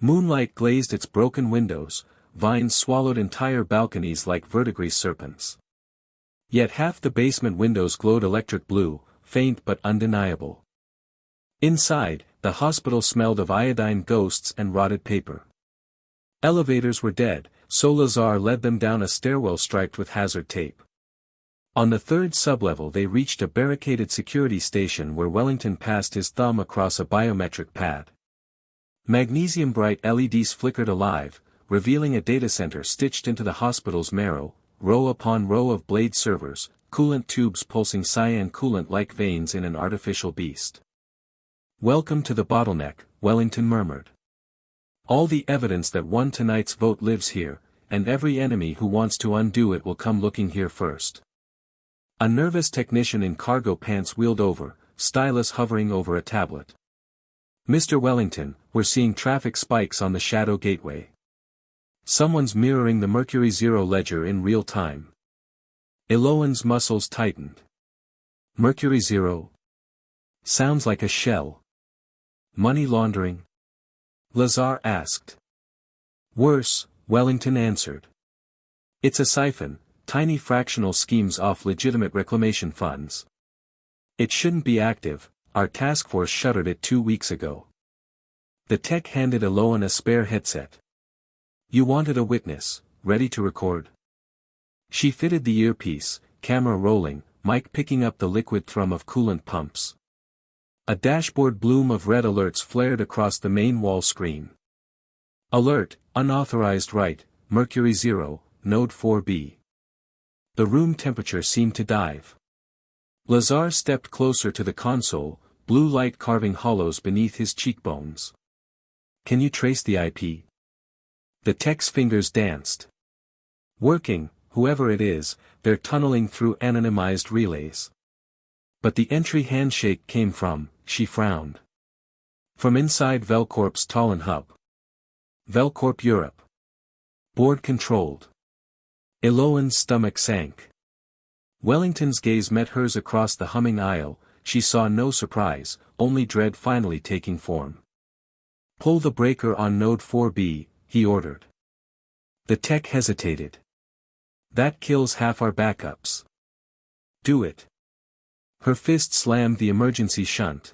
Moonlight glazed its broken windows, vines swallowed entire balconies like verdigris serpents. Yet half the basement windows glowed electric blue, faint but undeniable. Inside, the hospital smelled of iodine ghosts and rotted paper. Elevators were dead, so Lazar led them down a stairwell striped with hazard tape. On the third sublevel they reached a barricaded security station where Wellington passed his thumb across a biometric pad. Magnesium-bright LEDs flickered alive, revealing a data center stitched into the hospital's marrow, row upon row of blade servers, coolant tubes pulsing cyan coolant like veins in an artificial beast. "Welcome to the bottleneck," Wellington murmured. "All the evidence that won tonight's vote lives here, and every enemy who wants to undo it will come looking here first." A nervous technician in cargo pants wheeled over, stylus hovering over a tablet. "Mr. Wellington, we're seeing traffic spikes on the Shadow Gateway. Someone's mirroring the Mercury Zero ledger in real time." Eloan's muscles tightened. "Mercury Zero? Sounds like a shell. Money laundering?" Lazar asked. "Worse," Wellington answered. "It's a siphon, tiny fractional schemes off legitimate reclamation funds. It shouldn't be active, our task force shuttered it 2 weeks ago. The tech handed Eloan a spare headset. You wanted a witness, ready to record? She fitted the earpiece, camera rolling, mic picking up the liquid thrum of coolant pumps. A dashboard bloom of red alerts flared across the main wall screen. Alert, unauthorized write, Mercury 0, Node 4B. The room temperature seemed to dive. Lazar stepped closer to the console, blue light carving hollows beneath his cheekbones. Can you trace the IP? The tech's fingers danced. Working, whoever it is, they're tunneling through anonymized relays. But the entry handshake came from, she frowned. From inside Velcorp's Tallinn hub. Velcorp Europe. Board controlled. Eloan's stomach sank. Wellington's gaze met hers across the humming aisle, she saw no surprise, only dread finally taking form. Pull the breaker on node 4B, he ordered. The tech hesitated. That kills half our backups. Do it. Her fist slammed the emergency shunt.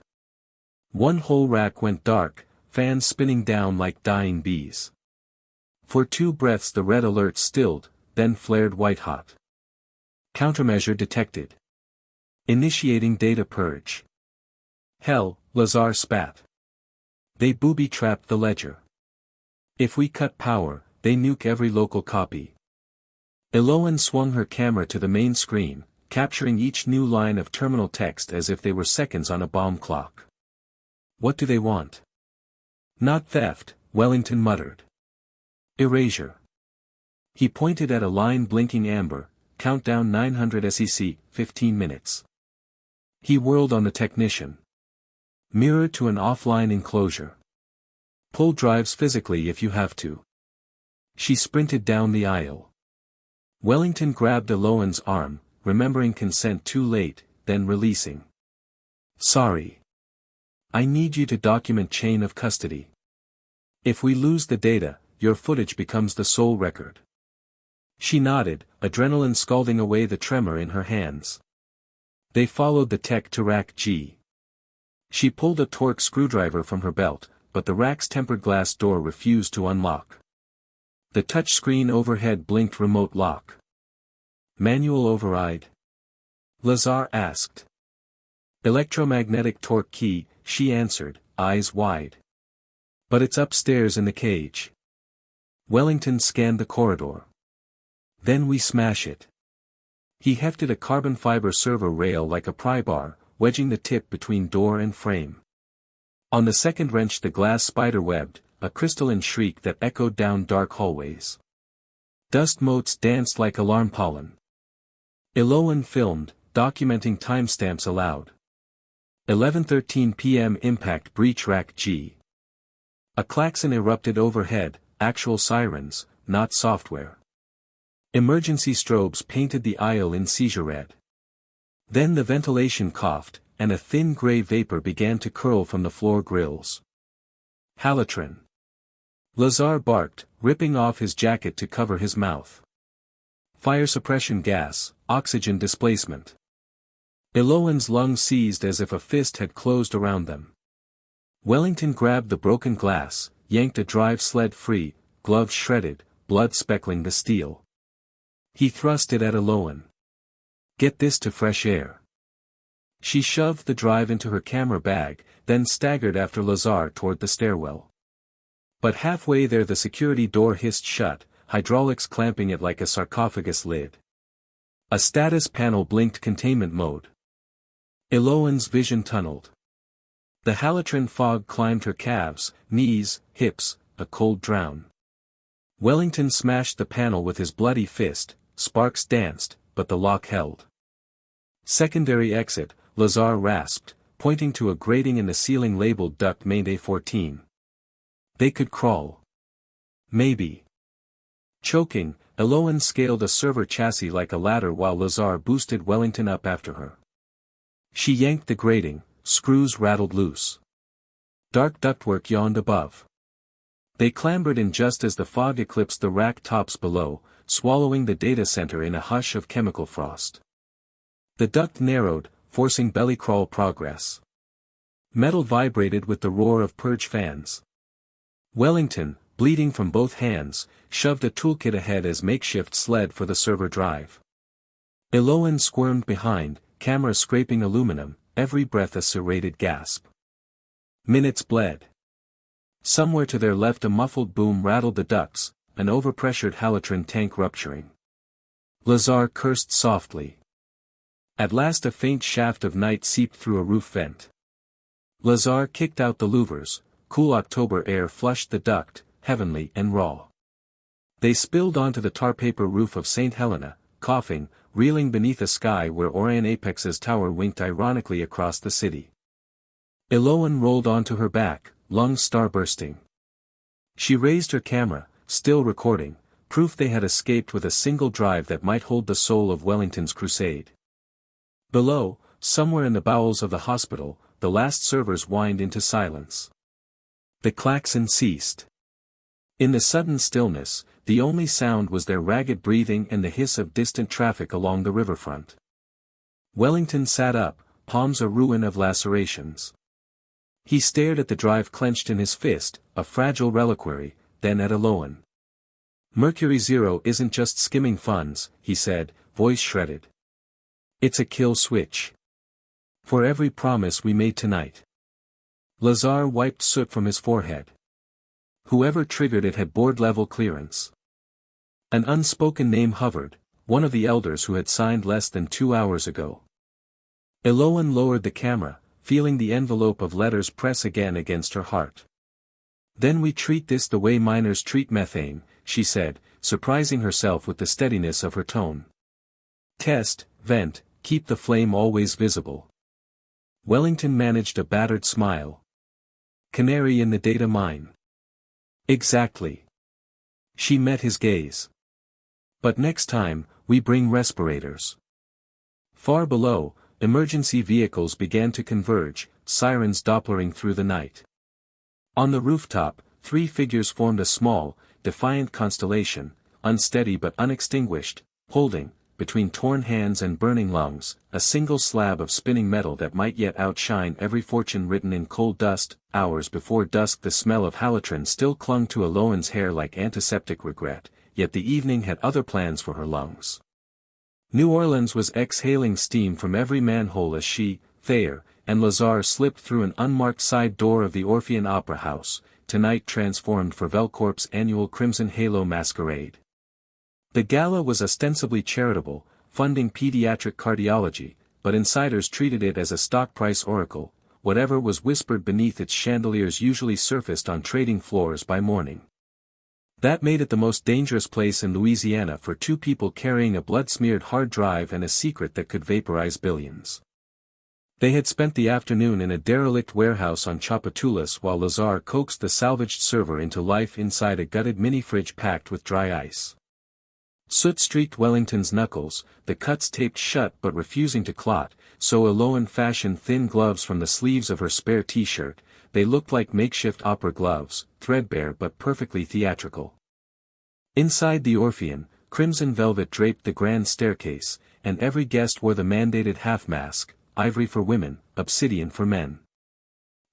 One whole rack went dark, fans spinning down like dying bees. For 2 breaths the red alert stilled, then flared white-hot. Countermeasure detected. Initiating data purge. Hell, Lazar spat. They booby-trapped the ledger. If we cut power, they nuke every local copy. Eloan swung her camera to the main screen, capturing each new line of terminal text as if they were seconds on a bomb clock. What do they want? Not theft, Wellington muttered. Erasure. He pointed at a line blinking amber, countdown 900 SEC, 15 minutes. He whirled on the technician. Mirror to an offline enclosure. Pull drives physically if you have to. She sprinted down the aisle. Wellington grabbed Eloan's arm, remembering consent too late, then releasing. Sorry. I need you to document chain of custody. If we lose the data, your footage becomes the sole record. She nodded, adrenaline scalding away the tremor in her hands. They followed the tech to rack G. She pulled a torque screwdriver from her belt, but the rack's tempered glass door refused to unlock. The touchscreen overhead blinked remote lock. Manual override? Lazar asked. Electromagnetic torque key, she answered, eyes wide. But it's upstairs in the cage. Wellington scanned the corridor. Then we smash it. He hefted a carbon fiber server rail like a pry bar, wedging the tip between door and frame. On the second wrench the glass spider-webbed, a crystalline shriek that echoed down dark hallways. Dust motes danced like alarm pollen. Eloan filmed, documenting timestamps aloud. 11:13 p.m. impact breach rack G. A klaxon erupted overhead, actual sirens, not software. Emergency strobes painted the aisle in seizure red. Then the ventilation coughed, and a thin gray vapor began to curl from the floor grills. Halotron. Lazar barked, ripping off his jacket to cover his mouth. Fire suppression gas, oxygen displacement. Eloan's lungs seized as if a fist had closed around them. Wellington grabbed the broken glass, yanked a drive sled free, gloves shredded, blood speckling the steel. He thrust it at Eloan. Get this to fresh air. She shoved the drive into her camera bag, then staggered after Lazar toward the stairwell. But halfway there the security door hissed shut, hydraulics clamping it like a sarcophagus lid. A status panel blinked containment mode. Eloan's vision tunneled. The halotron fog climbed her calves, knees, hips, a cold drown. Wellington smashed the panel with his bloody fist, sparks danced, but the lock held. Secondary exit, Lazar rasped, pointing to a grating in the ceiling labeled duct main A14. They could crawl. Maybe. Choking, Eloan scaled a server chassis like a ladder while Lazar boosted Wellington up after her. She yanked the grating, screws rattled loose. Dark ductwork yawned above. They clambered in just as the fog eclipsed the rack tops below, swallowing the data center in a hush of chemical frost. The duct narrowed, forcing belly-crawl progress. Metal vibrated with the roar of purge fans. Wellington, bleeding from both hands, shoved a toolkit ahead as makeshift sled for the server drive. Eloan squirmed behind, camera scraping aluminum, every breath a serrated gasp. Minutes bled. Somewhere to their left a muffled boom rattled the ducts, an overpressured halotron tank rupturing. Lazar cursed softly. At last a faint shaft of night seeped through a roof vent. Lazar kicked out the louvers, cool October air flushed the duct, heavenly and raw. They spilled onto the tar-paper roof of St. Helena, coughing, reeling beneath a sky where Orion Apex's tower winked ironically across the city. Eloan rolled onto her back, lungs starbursting. She raised her camera, still recording, proof they had escaped with a single drive that might hold the soul of Wellington's crusade. Below, somewhere in the bowels of the hospital, the last servers whined into silence. The klaxon ceased. In the sudden stillness, the only sound was their ragged breathing and the hiss of distant traffic along the riverfront. Wellington sat up, palms a ruin of lacerations. He stared at the drive clenched in his fist, a fragile reliquary, then at Eloan. Mercury Zero isn't just skimming funds, he said, voice shredded. It's a kill switch. For every promise we made tonight. Lazar wiped soot from his forehead. Whoever triggered it had board-level clearance. An unspoken name hovered, one of the elders who had signed less than 2 hours ago. Eloan lowered the camera, feeling the envelope of letters press again against her heart. Then we treat this the way miners treat methane, she said, surprising herself with the steadiness of her tone. Test, vent, keep the flame always visible. Wellington managed a battered smile. Canary in the data mine. Exactly. She met his gaze. But next time, we bring respirators. Far below, emergency vehicles began to converge, sirens dopplering through the night. On the rooftop, 3 figures formed a small, defiant constellation, unsteady but unextinguished, holding, between torn hands and burning lungs, a single slab of spinning metal that might yet outshine every fortune written in coal dust. Hours before dusk the smell of halotron still clung to Eloan's hair like antiseptic regret, yet the evening had other plans for her lungs. New Orleans was exhaling steam from every manhole as she, Thayer, and Lazar slipped through an unmarked side door of the Orphean Opera House, tonight transformed for Velcorp's annual Crimson Halo masquerade. The gala was ostensibly charitable, funding pediatric cardiology, but insiders treated it as a stock price oracle. Whatever was whispered beneath its chandeliers usually surfaced on trading floors by morning. That made it the most dangerous place in Louisiana for 2 people carrying a blood-smeared hard drive and a secret that could vaporize billions. They had spent the afternoon in a derelict warehouse on Tchoupitoulas while Lazar coaxed the salvaged server into life inside a gutted mini-fridge packed with dry ice. Soot streaked Wellington's knuckles, the cuts taped shut but refusing to clot, so Eloan fashioned thin gloves from the sleeves of her spare t-shirt. They looked like makeshift opera gloves, threadbare but perfectly theatrical. Inside the Orphean, crimson velvet draped the grand staircase, and every guest wore the mandated half-mask, ivory for women, obsidian for men.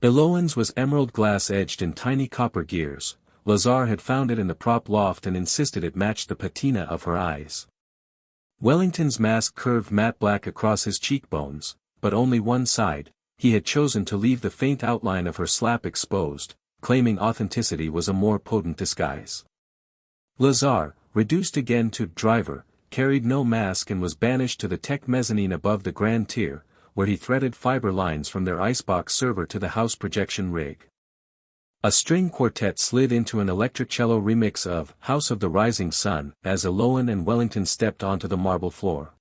Eloan's was emerald glass edged in tiny copper gears. Lazar had found it in the prop loft and insisted it matched the patina of her eyes. Wellington's mask curved matte black across his cheekbones, but only one side. He had chosen to leave the faint outline of her slap exposed, claiming authenticity was a more potent disguise. Lazar, reduced again to driver, carried no mask and was banished to the tech mezzanine above the grand tier, where he threaded fiber lines from their icebox server to the house projection rig. A string quartet slid into an electric cello remix of House of the Rising Sun as Eloan and Wellington stepped onto the marble floor.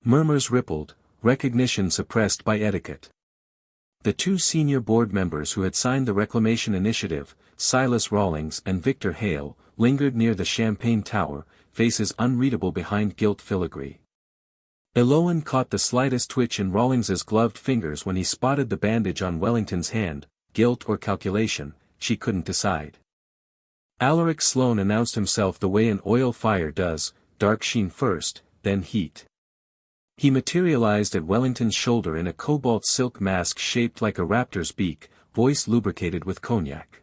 Murmurs rippled, recognition suppressed by etiquette. The 2 senior board members who had signed the reclamation initiative, Silas Rawlings and Victor Hale, lingered near the champagne tower, faces unreadable behind gilt filigree. Eloan caught the slightest twitch in Rawlings's gloved fingers when he spotted the bandage on Wellington's hand. Guilt or calculation, she couldn't decide. Alaric Sloane announced himself the way an oil fire does, dark sheen first, then heat. He materialized at Wellington's shoulder in a cobalt silk mask shaped like a raptor's beak, voice lubricated with cognac.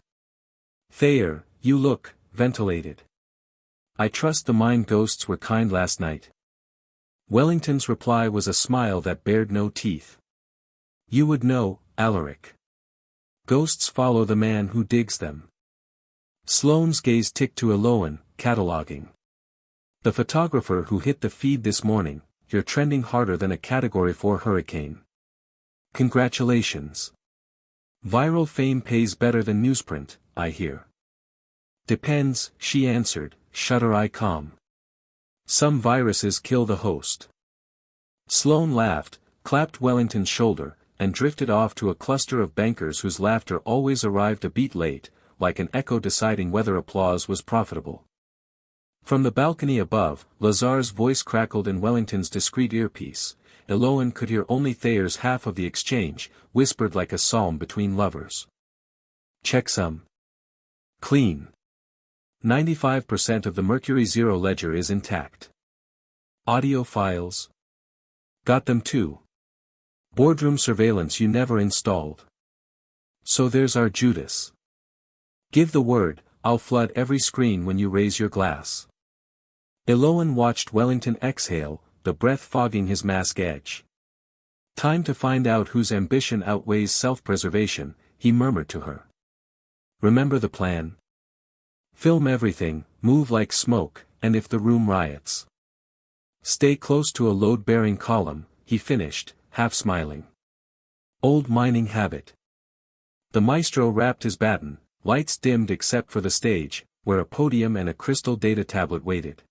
"Thayer, you look ventilated. I trust the mind ghosts were kind last night." Wellington's reply was a smile that bared no teeth. "You would know, Alaric. Ghosts follow the man who digs them." Sloane's gaze ticked to Eloan, cataloging. "The photographer who hit the feed this morning, you're trending harder than a Category 4 hurricane. Congratulations. Viral fame pays better than newsprint, I hear." "Depends," she answered, shudder-eye calm. "Some viruses kill the host." Sloane laughed, clapped Wellington's shoulder, and drifted off to a cluster of bankers whose laughter always arrived a beat late, like an echo deciding whether applause was profitable. From the balcony above, Lazar's voice crackled in Wellington's discreet earpiece. Eloan could hear only Thayer's half of the exchange, whispered like a psalm between lovers. "Checksum. Clean. 95% of the Mercury Zero ledger is intact. Audio files. Got them too. Boardroom surveillance you never installed. So there's our Judas. Give the word, I'll flood every screen when you raise your glass." Eloan watched Wellington exhale, the breath fogging his mask edge. "Time to find out whose ambition outweighs self-preservation," he murmured to her. "Remember the plan? Film everything, move like smoke, and if the room riots, stay close to a load-bearing column," he finished, half smiling. "Old mining habit." The maestro rapped his baton, lights dimmed except for the stage, where a podium and a crystal data tablet waited.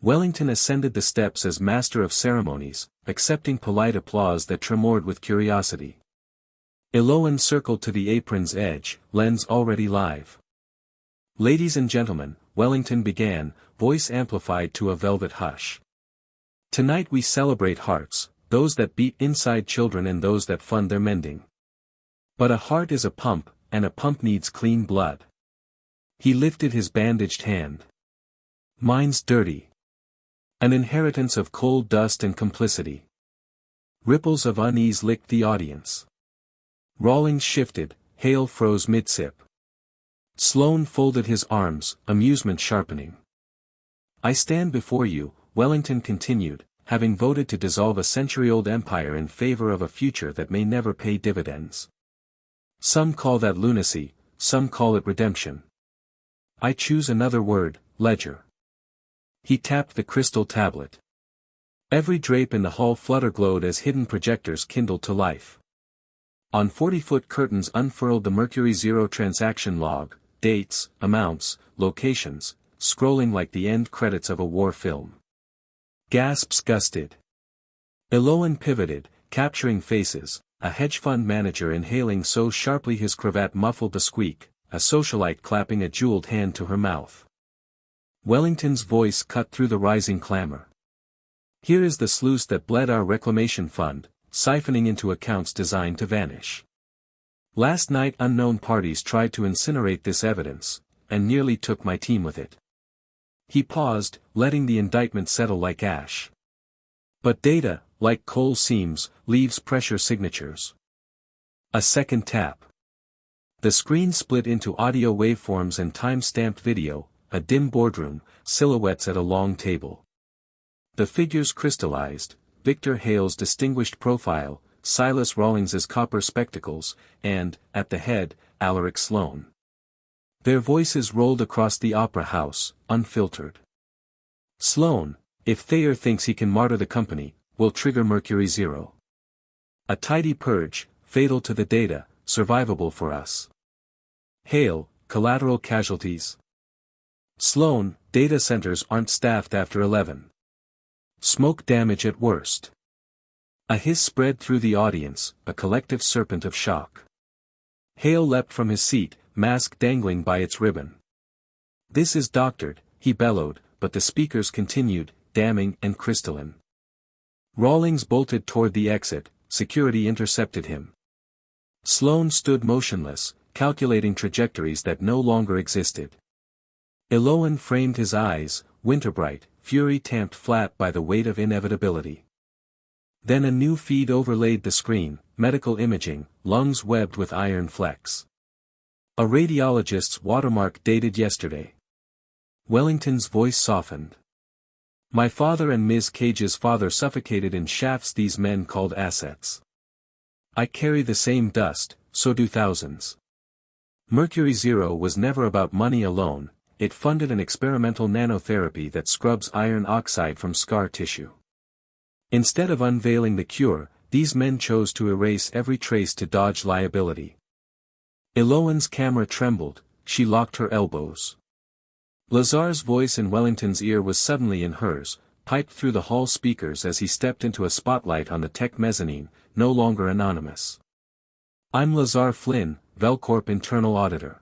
Wellington ascended the steps as master of ceremonies, accepting polite applause that tremored with curiosity. Eloan circled to the apron's edge, lens already live. "Ladies and gentlemen," Wellington began, voice amplified to a velvet hush. "Tonight we celebrate hearts, those that beat inside children and those that fund their mending. But a heart is a pump, and a pump needs clean blood." He lifted his bandaged hand. "Mine's dirty. An inheritance of cold dust and complicity." Ripples of unease licked the audience. Rawlings shifted, Hale froze mid-sip. Sloane folded his arms, amusement sharpening. "I stand before you," Wellington continued, "having voted to dissolve a century-old empire in favor of a future that may never pay dividends. Some call that lunacy, some call it redemption. I choose another word, ledger." He tapped the crystal tablet. Every drape in the hall flutterglowed as hidden projectors kindled to life. On 40-foot curtains unfurled the Mercury Zero transaction log, dates, amounts, locations, scrolling like the end credits of a war film. Gasps gusted. Eloan pivoted, capturing faces, a hedge fund manager inhaling so sharply his cravat muffled the squeak, a socialite clapping a jeweled hand to her mouth. Wellington's voice cut through the rising clamor. "Here is the sluice that bled our reclamation fund, siphoning into accounts designed to vanish. Last night unknown parties tried to incinerate this evidence, and nearly took my team with it." He paused, letting the indictment settle like ash. "But data, like coal seams, leaves pressure signatures." A second tap. The screen split into audio waveforms and time-stamped video, a dim boardroom, silhouettes at a long table. The figures crystallized, Victor Hale's distinguished profile, Silas Rawlings's copper spectacles, and, at the head, Alaric Sloane. Their voices rolled across the opera house, unfiltered. "Sloane, if Thayer thinks he can martyr the company, will trigger Mercury Zero. A tidy purge, fatal to the data, survivable for us. Hale, collateral casualties. Sloane, data centers aren't staffed after 11. Smoke damage at worst." A hiss spread through the audience, a collective serpent of shock. Hale leapt from his seat, mask dangling by its ribbon. "This is doctored," he bellowed, but the speakers continued, damning and crystalline. Rawlings bolted toward the exit, security intercepted him. Sloane stood motionless, calculating trajectories that no longer existed. Eloan framed his eyes, winterbright, fury tamped flat by the weight of inevitability. Then a new feed overlaid the screen, medical imaging, lungs webbed with iron flecks. A radiologist's watermark dated yesterday. Wellington's voice softened. My father and Ms. Cage's father suffocated in shafts these men called assets. I carry the same dust, so do thousands. Mercury Zero was never about money alone, it funded an experimental nanotherapy that scrubs iron oxide from scar tissue. Instead of unveiling the cure, these men chose to erase every trace to dodge liability. Eloan's camera trembled, she locked her elbows. Lazar's voice in Wellington's ear was suddenly in hers, piped through the hall speakers as he stepped into a spotlight on the tech mezzanine, no longer anonymous. I'm Lazar Flynn, Velcorp internal auditor.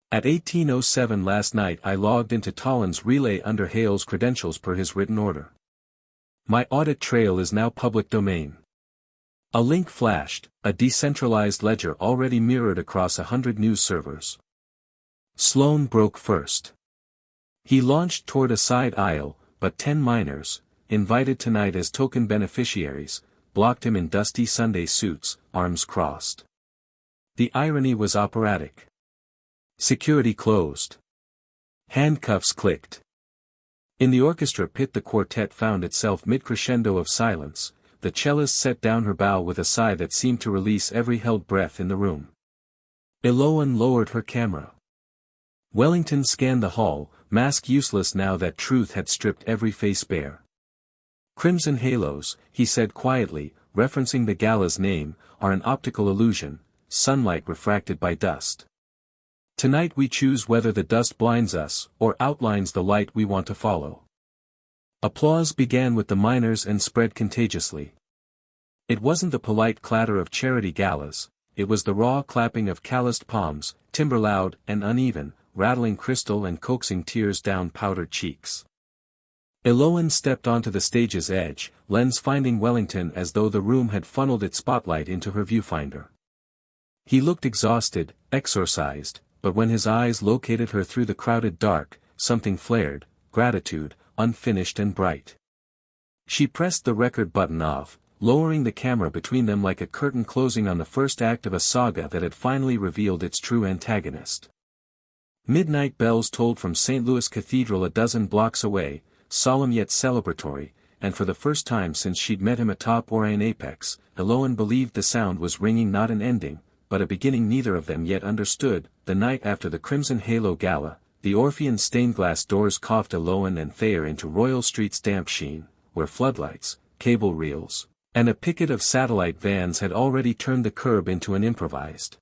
At 18:07 last night I logged into Tollan's relay under Hale's credentials per his written order. My audit trail is now public domain. A link flashed, a decentralized ledger already mirrored across 100 news servers. Sloan broke first. He launched toward a side aisle, but 10 miners, invited tonight as token beneficiaries, blocked him in dusty Sunday suits, arms crossed. The irony was operatic. Security closed. Handcuffs clicked. In the orchestra pit the quartet found itself mid-crescendo of silence, the cellist set down her bow with a sigh that seemed to release every held breath in the room. Eloan lowered her camera. Wellington scanned the hall, mask useless now that truth had stripped every face bare. Crimson halos, he said quietly, referencing the gala's name, are an optical illusion, sunlight refracted by dust. Tonight we choose whether the dust blinds us, or outlines the light we want to follow. Applause began with the miners and spread contagiously. It wasn't the polite clatter of charity galas, it was the raw clapping of calloused palms, timbre loud and uneven, rattling crystal and coaxing tears down powdered cheeks. Eloan stepped onto the stage's edge, lens finding Wellington as though the room had funneled its spotlight into her viewfinder. He looked exhausted, exorcised, but when his eyes located her through the crowded dark, something flared, gratitude, unfinished and bright. She pressed the record button off, lowering the camera between them like a curtain closing on the first act of a saga that had finally revealed its true antagonist. Midnight bells tolled from St. Louis Cathedral a dozen blocks away, solemn yet celebratory, and for the first time since she'd met him atop Orion Apex, Eloan believed the sound was ringing not an ending, but a beginning neither of them yet understood. The night after the Crimson Halo Gala, the Orphean stained glass doors coughed Eloan and Thayer into Royal Street's damp sheen, where floodlights, cable reels, and a picket of satellite vans had already turned the curb into an improvised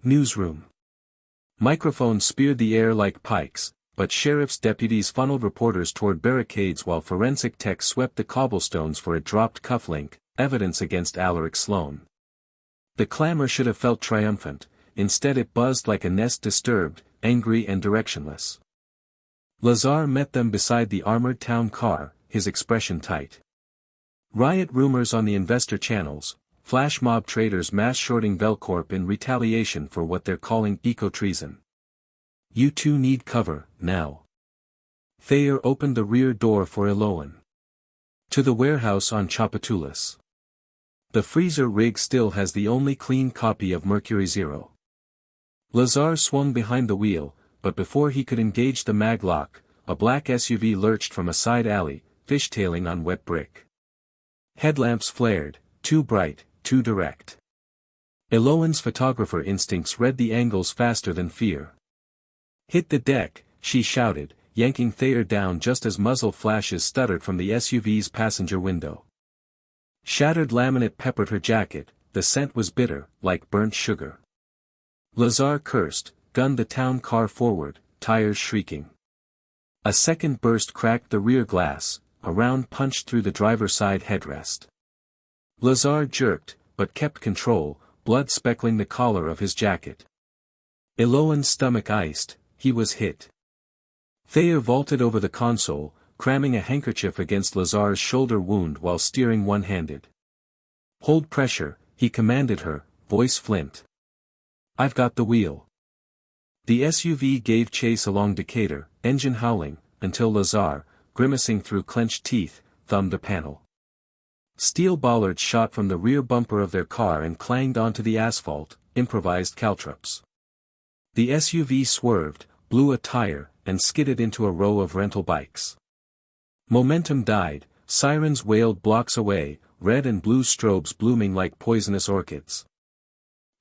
newsroom. Microphones speared the air like pikes, but sheriff's deputies funneled reporters toward barricades while forensic techs swept the cobblestones for a dropped cufflink, evidence against Alaric Sloan. The clamor should have felt triumphant, instead it buzzed like a nest disturbed, angry and directionless. Lazar met them beside the armored town car, his expression tight. Riot rumors on the investor channels, flash mob traders mass shorting Velcorp in retaliation for what they're calling eco-treason. You two need cover, now. Thayer opened the rear door for Eloan. To the warehouse on Tchoupitoulas. The freezer rig still has the only clean copy of Mercury Zero. Lazar swung behind the wheel, but before he could engage the maglock, a black SUV lurched from a side alley, fishtailing on wet brick. Headlamps flared, too bright, too direct. Eloan's photographer instincts read the angles faster than fear. Hit the deck, she shouted, yanking Thayer down just as muzzle flashes stuttered from the SUV's passenger window. Shattered laminate peppered her jacket, the scent was bitter, like burnt sugar. Lazar cursed, gunned the town car forward, tires shrieking. A second burst cracked the rear glass, a round punched through the driver's side headrest. Lazar jerked, but kept control, blood speckling the collar of his jacket. Eloan's stomach iced, he was hit. Thayer vaulted over the console, cramming a handkerchief against Lazar's shoulder wound while steering one-handed. Hold pressure, he commanded her, voice flint. I've got the wheel. The SUV gave chase along Decatur, engine howling, until Lazar, grimacing through clenched teeth, thumbed a panel. Steel bollards shot from the rear bumper of their car and clanged onto the asphalt, improvised caltrops. The SUV swerved, blew a tire, and skidded into a row of rental bikes. Momentum died, sirens wailed blocks away, red and blue strobes blooming like poisonous orchids.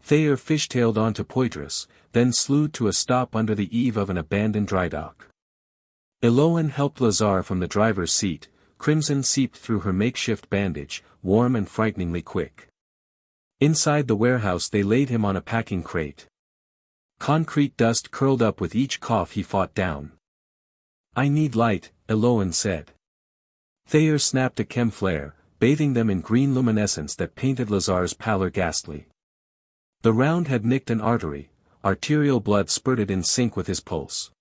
Thayer fishtailed onto Poitras, then slewed to a stop under the eave of an abandoned dry dock. Eloan helped Lazar from the driver's seat, crimson seeped through her makeshift bandage, warm and frighteningly quick. Inside the warehouse they laid him on a packing crate. Concrete dust curled up with each cough he fought down. "I need light," Eloan said. Thayer snapped a chem flare, bathing them in green luminescence that painted Lazar's pallor ghastly. The round had nicked an artery, arterial blood spurted in sync with his pulse.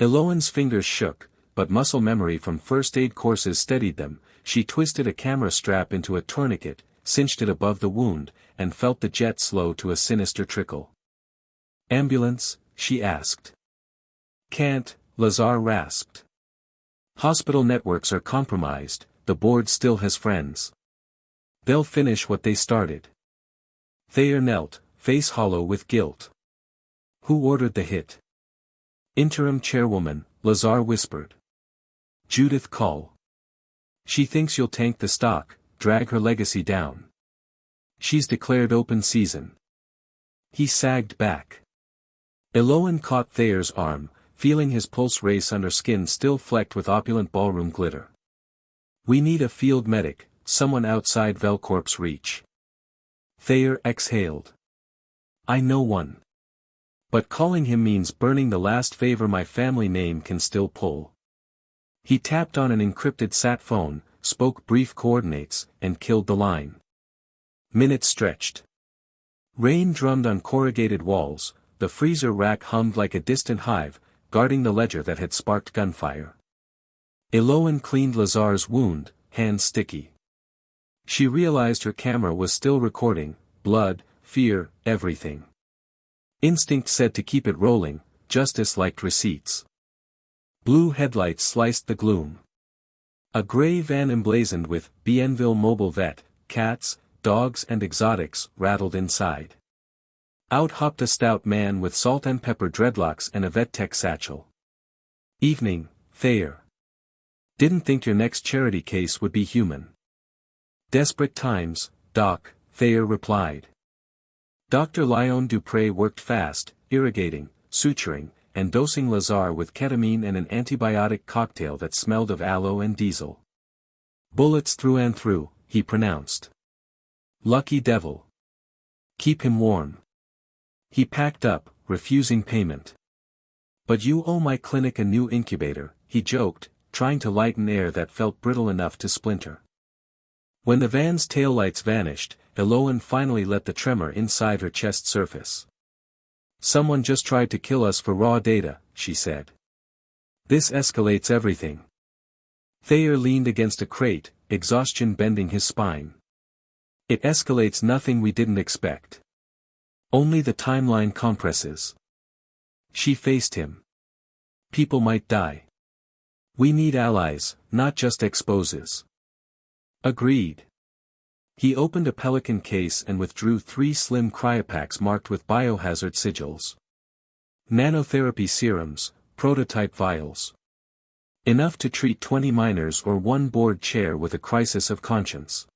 Eloan's fingers shook, but muscle memory from first aid courses steadied them. She twisted a camera strap into a tourniquet, cinched it above the wound, and felt the jet slow to a sinister trickle. "Ambulance?" she asked. "Can't," Lazar rasped. "Hospital networks are compromised, the board still has friends. They'll finish what they started." Thayer knelt, face hollow with guilt. "Who ordered the hit?" "Interim chairwoman," Lazar whispered. "Judith Cull. She thinks you'll tank the stock, drag her legacy down. She's declared open season." He sagged back. Eloan caught Thayer's arm, feeling his pulse race under skin still flecked with opulent ballroom glitter. "We need a field medic, someone outside Velcorp's reach." Thayer exhaled. "I know one. But calling him means burning the last favor my family name can still pull." He tapped on an encrypted sat phone, spoke brief coordinates, and killed the line. Minutes stretched. Rain drummed on corrugated walls, the freezer rack hummed like a distant hive, guarding the ledger that had sparked gunfire. Eloan cleaned Lazar's wound, hands sticky. She realized her camera was still recording, blood, fear, everything. Instinct said to keep it rolling, justice liked receipts. Blue headlights sliced the gloom. A gray van emblazoned with Bienville Mobile Vet, cats, dogs and exotics rattled inside. Out hopped a stout man with salt and pepper dreadlocks and a VetTech satchel. "Evening, Thayer. Didn't think your next charity case would be human." "Desperate times, Doc," Thayer replied. Dr. Lyon Dupré worked fast, irrigating, suturing, and dosing Lazar with ketamine and an antibiotic cocktail that smelled of aloe and diesel. "Bullets through and through," he pronounced. "Lucky devil. Keep him warm." He packed up, refusing payment. "But you owe my clinic a new incubator," he joked, trying to lighten air that felt brittle enough to splinter. When the van's taillights vanished, Eloan finally let the tremor inside her chest surface. "Someone just tried to kill us for raw data," she said. "This escalates everything." Thayer leaned against a crate, exhaustion bending his spine. "It escalates nothing we didn't expect. Only the timeline compresses." She faced him. "People might die. We need allies, not just exposes." "Agreed." He opened a Pelican case and withdrew 3 slim cryopacks marked with biohazard sigils. Nanotherapy serums, prototype vials. Enough to treat 20 miners or 1 board chair with a crisis of conscience.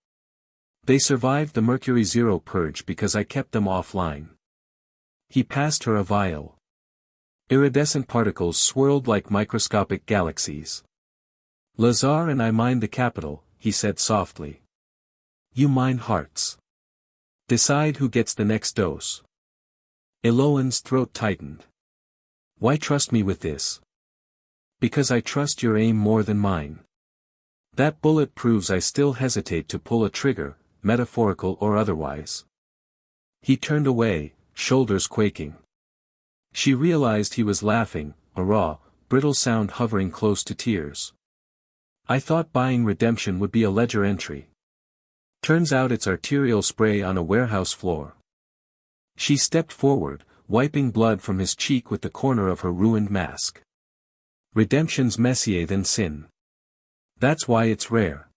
"They survived the Mercury Zero purge because I kept them offline." He passed her a vial. Iridescent particles swirled like microscopic galaxies. "Lazar and I mined the capital," he said softly. "You mine hearts. Decide who gets the next dose." Eloan's throat tightened. "Why trust me with this?" "Because I trust your aim more than mine. That bullet proves I still hesitate to pull a trigger, metaphorical or otherwise." He turned away, shoulders quaking. She realized he was laughing, a raw, brittle sound hovering close to tears. "I thought buying redemption would be a ledger entry. Turns out it's arterial spray on a warehouse floor." She stepped forward, wiping blood from his cheek with the corner of her ruined mask. Redemption's messier than sin. That's why it's rare.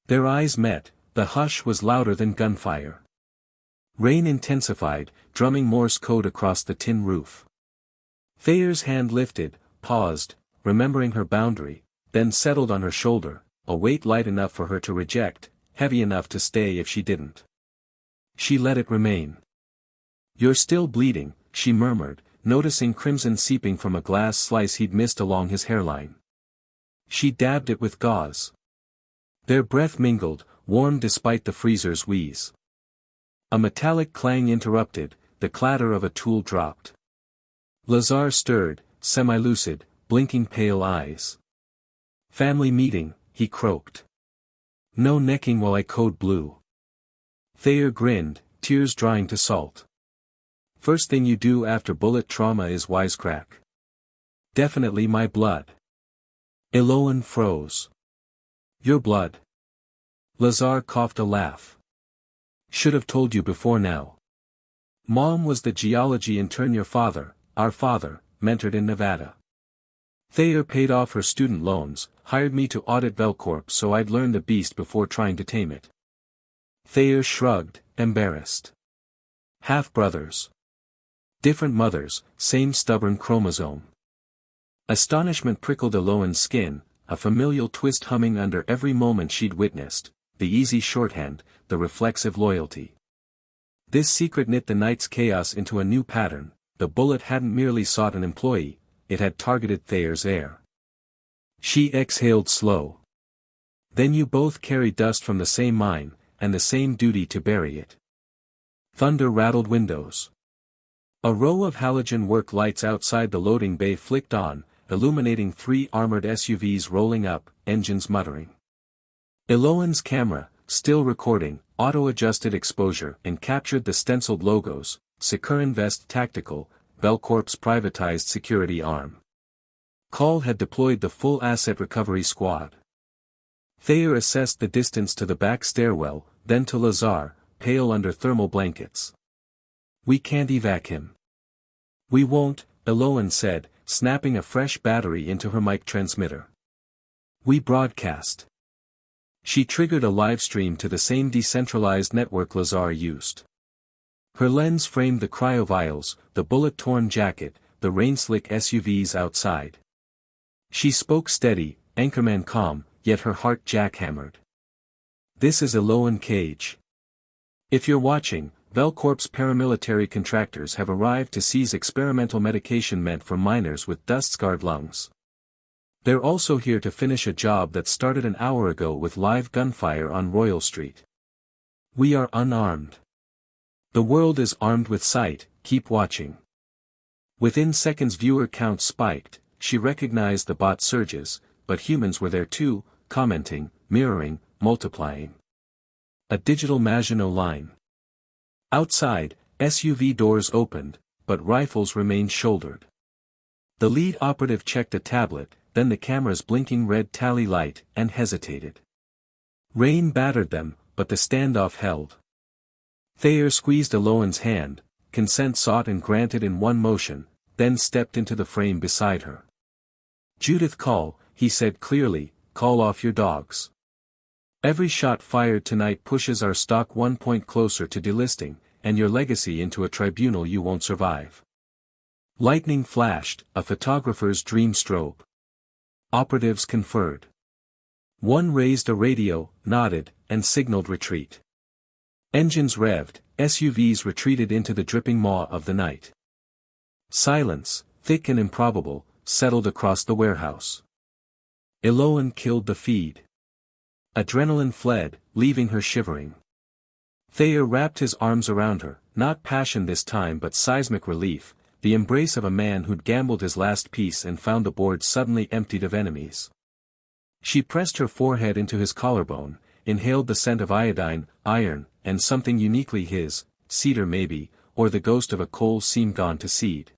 Their eyes met, the hush was louder than gunfire. Rain intensified, drumming Morse code across the tin roof. Thayer's hand lifted, paused, remembering her boundary, then settled on her shoulder, a weight light enough for her to reject, heavy enough to stay if she didn't. She let it remain. "You're still bleeding," she murmured, noticing crimson seeping from a glass slice he'd missed along his hairline. She dabbed it with gauze. Their breath mingled, warm despite the freezer's wheeze. A metallic clang interrupted, the clatter of a tool dropped. Lazar stirred, semi-lucid, blinking pale eyes. "Family meeting," he croaked. "No necking while I code blue." Thayer grinned, tears drying to salt. "First thing you do after bullet trauma is wisecrack." "Definitely my blood." Eloan froze. "Your blood." Lazar coughed a laugh. "Should have told you before now. Mom was the geology intern your father, our father, mentored in Nevada. Thayer paid off her student loans, hired me to audit Velcorp so I'd learn the beast before trying to tame it." Thayer shrugged, embarrassed. "Half-brothers. Different mothers, same stubborn chromosome." Astonishment prickled Eloan's skin, a familial twist humming under every moment she'd witnessed, the easy shorthand, the reflexive loyalty. This secret knit the night's chaos into a new pattern. The bullet hadn't merely sought an employee, it had targeted Thayer's heir. She exhaled slow. "Then you both carry dust from the same mine, and the same duty to bury it." Thunder rattled windows. A row of halogen work lights outside the loading bay flicked on, illuminating 3 armored SUVs rolling up, engines muttering. Eloan's camera, still recording, auto-adjusted exposure and captured the stenciled logos, Secure Invest Tactical, Velcorp's privatized security arm. Call had deployed the full asset recovery squad. Thayer assessed the distance to the back stairwell, then to Lazar, pale under thermal blankets. "We can't evac him." "We won't," Eloan said, snapping a fresh battery into her mic transmitter. "We broadcast." She triggered a live stream to the same decentralized network Lazar used. Her lens framed the cryovials, the bullet-torn jacket, the rain-slick SUVs outside. She spoke steady, anchorman calm, yet her heart jackhammered. "This is Eloan Cage. If you're watching, Velcorp's paramilitary contractors have arrived to seize experimental medication meant for miners with dust-scarred lungs. They're also here to finish a job that started an hour ago with live gunfire on Royal Street. We are unarmed. The world is armed with sight, keep watching." Within seconds viewer count spiked, she recognized the bot surges, but humans were there too, commenting, mirroring, multiplying. A digital Maginot Line. Outside, SUV doors opened, but rifles remained shouldered. The lead operative checked a tablet, then the camera's blinking red tally light, and hesitated. Rain battered them, but the standoff held. Thayer squeezed Eloan's hand, consent sought and granted in one motion, then stepped into the frame beside her. "Judith call," he said clearly, "call off your dogs. Every shot fired tonight pushes our stock 1 point closer to delisting, and your legacy into a tribunal you won't survive." Lightning flashed, a photographer's dream strobe. Operatives conferred. One raised a radio, nodded, and signaled retreat. Engines revved, SUVs retreated into the dripping maw of the night. Silence, thick and improbable, settled across the warehouse. Eloan killed the feed. Adrenaline fled, leaving her shivering. Thayer wrapped his arms around her, not passion this time but seismic relief, the embrace of a man who'd gambled his last piece and found the board suddenly emptied of enemies. She pressed her forehead into his collarbone, inhaled the scent of iodine, iron, and something uniquely his, cedar maybe, or the ghost of a coal seam gone to seed.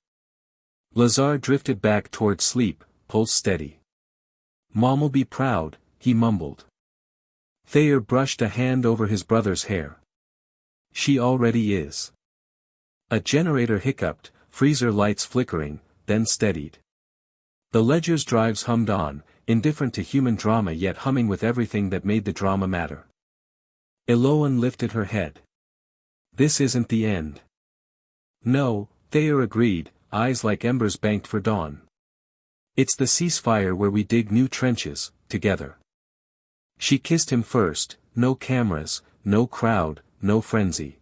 Lazar drifted back toward sleep, pulse steady. "Mom'll be proud," he mumbled. Thayer brushed a hand over his brother's hair. "She already is." A generator hiccuped, freezer lights flickering, then steadied. The ledger's drives hummed on, indifferent to human drama yet humming with everything that made the drama matter. Eloan lifted her head. This isn't the end. No, Thayer agreed, eyes like embers banked for dawn. It's the ceasefire where we dig new trenches, together. She kissed him first, no cameras, no crowd, no frenzy.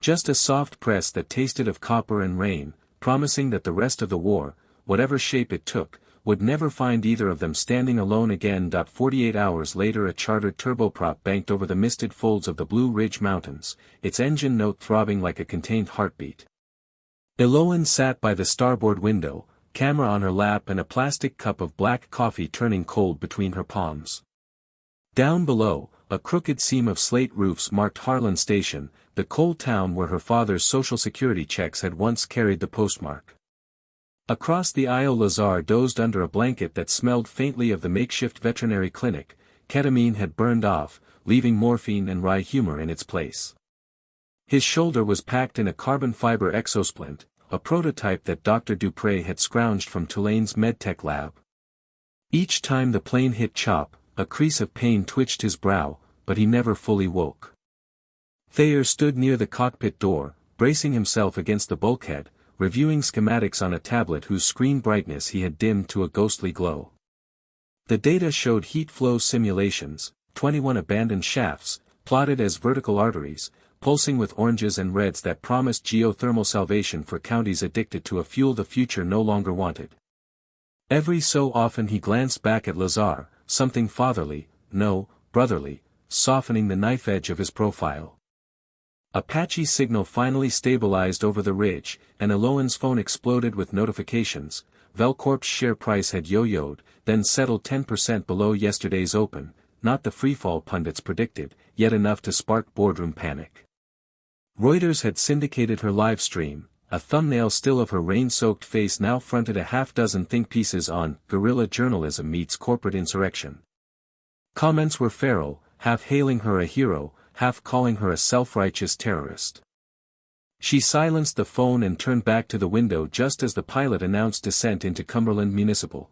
Just a soft press that tasted of copper and rain, promising that the rest of the war, whatever shape it took, would never find either of them standing alone again. 48 hours later a chartered turboprop banked over the misted folds of the Blue Ridge Mountains, its engine note throbbing like a contained heartbeat. Eloan sat by the starboard window, camera on her lap and a plastic cup of black coffee turning cold between her palms. Down below, a crooked seam of slate roofs marked Harlan Station, the coal town where her father's Social Security checks had once carried the postmark. Across the aisle Lazar dozed under a blanket that smelled faintly of the makeshift veterinary clinic. Ketamine had burned off, leaving morphine and rye humor in its place. His shoulder was packed in a carbon fiber exosplint, a prototype that Dr. Dupre had scrounged from Tulane's medtech lab. Each time the plane hit chop, a crease of pain twitched his brow, but he never fully woke. Thayer stood near the cockpit door, bracing himself against the bulkhead, reviewing schematics on a tablet whose screen brightness he had dimmed to a ghostly glow. The data showed heat flow simulations, 21 abandoned shafts, plotted as vertical arteries, pulsing with oranges and reds that promised geothermal salvation for counties addicted to a fuel the future no longer wanted. Every so often he glanced back at Lazar, something fatherly, no, brotherly, softening the knife edge of his profile. A patchy signal finally stabilized over the ridge, and Eloan's phone exploded with notifications. Velcorp's share price had yo-yoed, then settled 10% below yesterday's open, not the freefall pundits predicted, yet enough to spark boardroom panic. Reuters had syndicated her live stream, a thumbnail still of her rain-soaked face now fronted a half-dozen think pieces on guerrilla journalism meets corporate insurrection. Comments were feral, half hailing her a hero, half calling her a self-righteous terrorist. She silenced the phone and turned back to the window just as the pilot announced descent into Cumberland Municipal.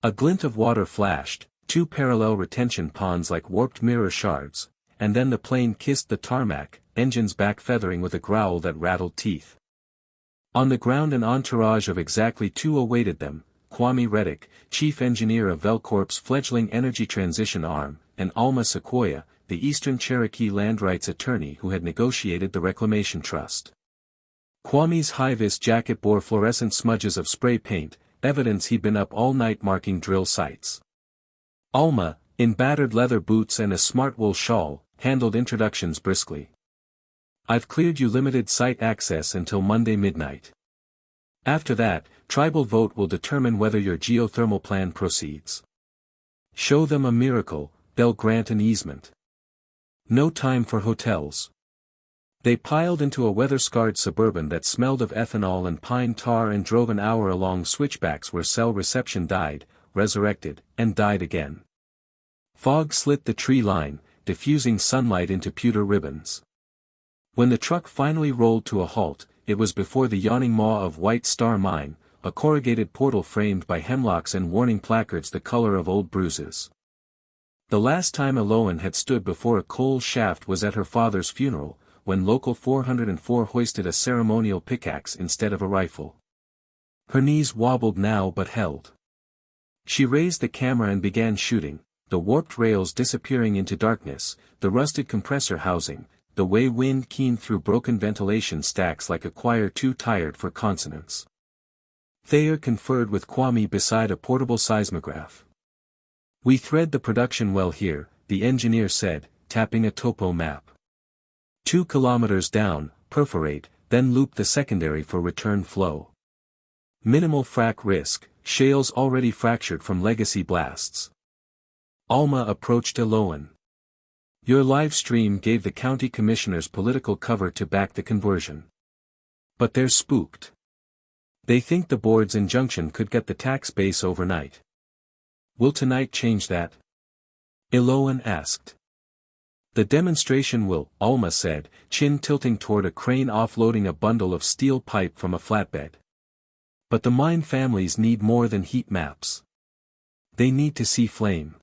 A glint of water flashed, two parallel retention ponds like warped mirror shards, and then the plane kissed the tarmac, engines back feathering with a growl that rattled teeth. On the ground an entourage of exactly two awaited them, Kwame Reddick, chief engineer of Velcorp's fledgling energy transition arm, and Alma Sequoia, the Eastern Cherokee land rights attorney who had negotiated the reclamation trust. Kwame's high-vis jacket bore fluorescent smudges of spray paint, evidence he'd been up all night marking drill sites. Alma, in battered leather boots and a smart wool shawl, handled introductions briskly. I've cleared you limited site access until Monday midnight. After that, tribal vote will determine whether your geothermal plan proceeds. Show them a miracle, they'll grant an easement. No time for hotels. They piled into a weather-scarred Suburban that smelled of ethanol and pine tar and drove an hour along switchbacks where cell reception died, resurrected, and died again. Fog slit the tree line, diffusing sunlight into pewter ribbons. When the truck finally rolled to a halt, it was before the yawning maw of White Star Mine, a corrugated portal framed by hemlocks and warning placards the color of old bruises. The last time Eloan had stood before a coal shaft was at her father's funeral, when Local 404 hoisted a ceremonial pickaxe instead of a rifle. Her knees wobbled now but held. She raised the camera and began shooting, the warped rails disappearing into darkness, the rusted compressor housing, the way wind keened through broken ventilation stacks like a choir too tired for consonants. Thayer conferred with Kwame beside a portable seismograph. We thread the production well here, the engineer said, tapping a topo map. 2 kilometers down, perforate, then loop the secondary for return flow. Minimal frac risk, shales already fractured from legacy blasts. Alma approached Eloan. Your live stream gave the county commissioners political cover to back the conversion. But they're spooked. They think the board's injunction could get the tax base overnight. Will tonight change that? Eloan asked. The demonstration will, Alma said, chin tilting toward a crane offloading a bundle of steel pipe from a flatbed. But the mine families need more than heat maps. They need to see flame.